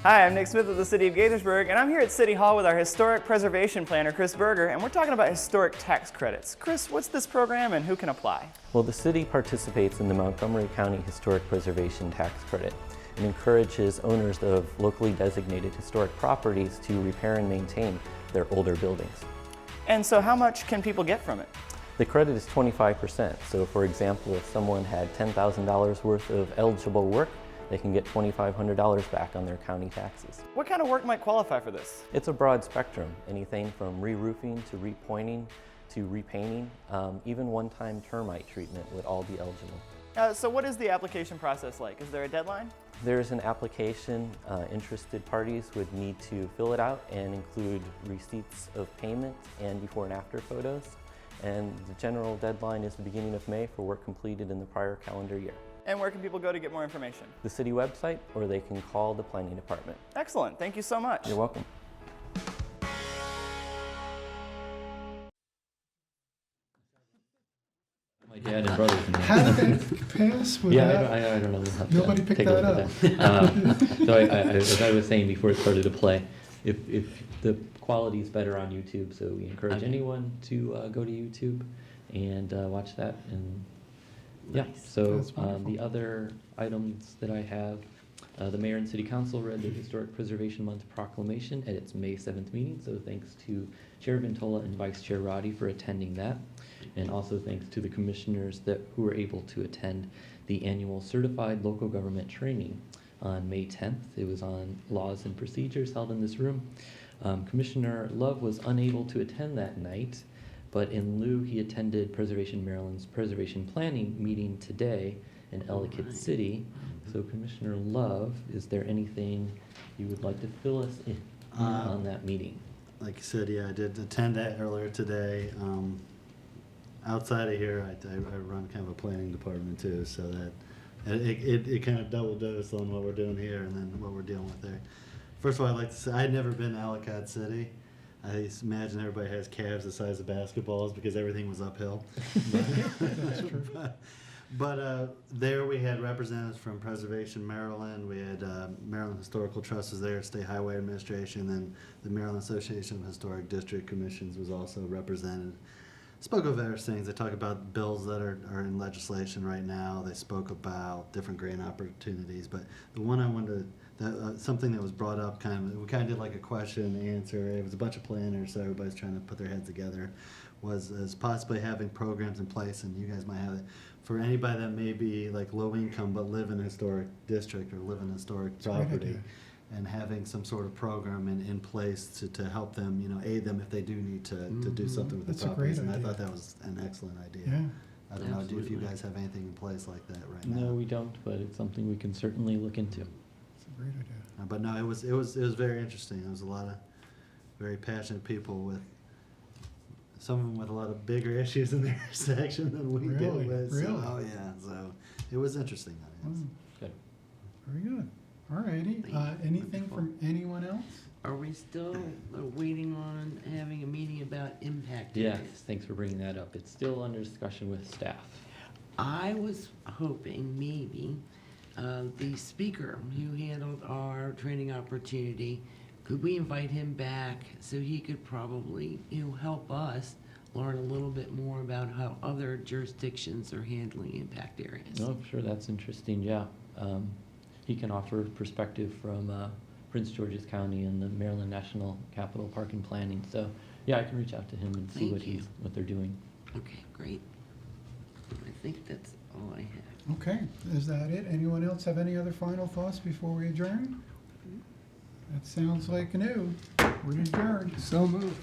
Hi, I'm Nick Smith with the City of Gaithersburg, and I'm here at City Hall with our Historic Preservation Planner, Chris Berger, and we're talking about historic tax credits. Chris, what's this program and who can apply? Well, the city participates in the Montgomery County Historic Preservation Tax Credit and encourages owners of locally designated historic properties to repair and maintain their older buildings. And so how much can people get from it? The credit is 25%. So for example, if someone had $10,000 worth of eligible work, they can get $2,500 back on their county taxes. What kind of work might qualify for this? It's a broad spectrum, anything from re-roofing to repointing to repainting, even one-time termite treatment would all be eligible. So what is the application process like? Is there a deadline? There's an application. Interested parties would need to fill it out and include receipts of payment and before and after photos. And the general deadline is the beginning of May for work completed in the prior calendar year. And where can people go to get more information? The city website, or they can call the planning department. Excellent, thank you so much. You're welcome. My dad and brothers. How did that pass without? Yeah, I don't know. We'll have to Nobody picked take a that look at that. So as I was saying before it started to play, if the quality is better on YouTube, so we encourage anyone to go to YouTube and watch that. And yeah, so That's wonderful. the other items that I have, the mayor and city council read the Historic Preservation Month proclamation at its May 7th meeting. So thanks to Chair Ventola and Vice Chair Roddy for attending that. And also thanks to the commissioners who were able to attend the annual certified local government training on May 10th. It was on laws and procedures held in this room. Commissioner Love was unable to attend that night, but in lieu, he attended Preservation Maryland's Preservation Planning meeting today in Ellicott City. So Commissioner Love, is there anything you would like to fill us in on that meeting? Like you said, yeah, I did attend that earlier today. Outside of here, I run kind of a planning department too, so that it kind of double dose on what we're doing here and then what we're dealing with there. First of all, I'd like to say I'd never been to Ellicott City. I just imagine everybody has calves the size of basketballs because everything was uphill. But there we had representatives from Preservation Maryland. We had Maryland Historical Trust was there, State Highway Administration, and the Maryland Association of Historic District Commissions was also represented. Spoke of various things. They talk about bills that are in legislation right now. They spoke about different grant opportunities. But the one I wanted to, something that was brought up we kind of did like a question and answer. It was a bunch of planners, so everybody's trying to put their heads together, was possibly having programs in place, and you guys might have it, for anybody that may be like low income but live in a historic district or live in a historic a great property, idea. and having some sort of program in place to help them, aid them if they do need to do something with That's the a great properties. And I idea. thought that was an excellent idea. Yeah. I don't know, if you Absolutely. guys have anything in place like that right now? No, we don't, but it's something we can certainly look into. It's a great idea. But no, it was very interesting. There was a lot of very passionate people with, some of them with a lot of bigger issues in their section than we deal Really? with. Really? So, oh yeah, so it was interesting. Wow. Good. Very good. All righty. Anything from anyone else? Are we still waiting on having a meeting about impact Yes, areas? thanks for bringing that up. It's still under discussion with staff. I was hoping maybe the speaker who handled our training opportunity, could we invite him back so he could probably, help us learn a little bit more about how other jurisdictions are handling impact areas? No, sure, that's interesting, yeah. He can offer perspective from Prince George's County and the Maryland National Capital Park and Planning. So, yeah, I can reach out to him and see Thank you. what they're doing. Okay, great. I think that's all I have. Okay, is that it? Anyone else have any other final thoughts before we adjourn? That sounds like no. We're adjourned. So moved.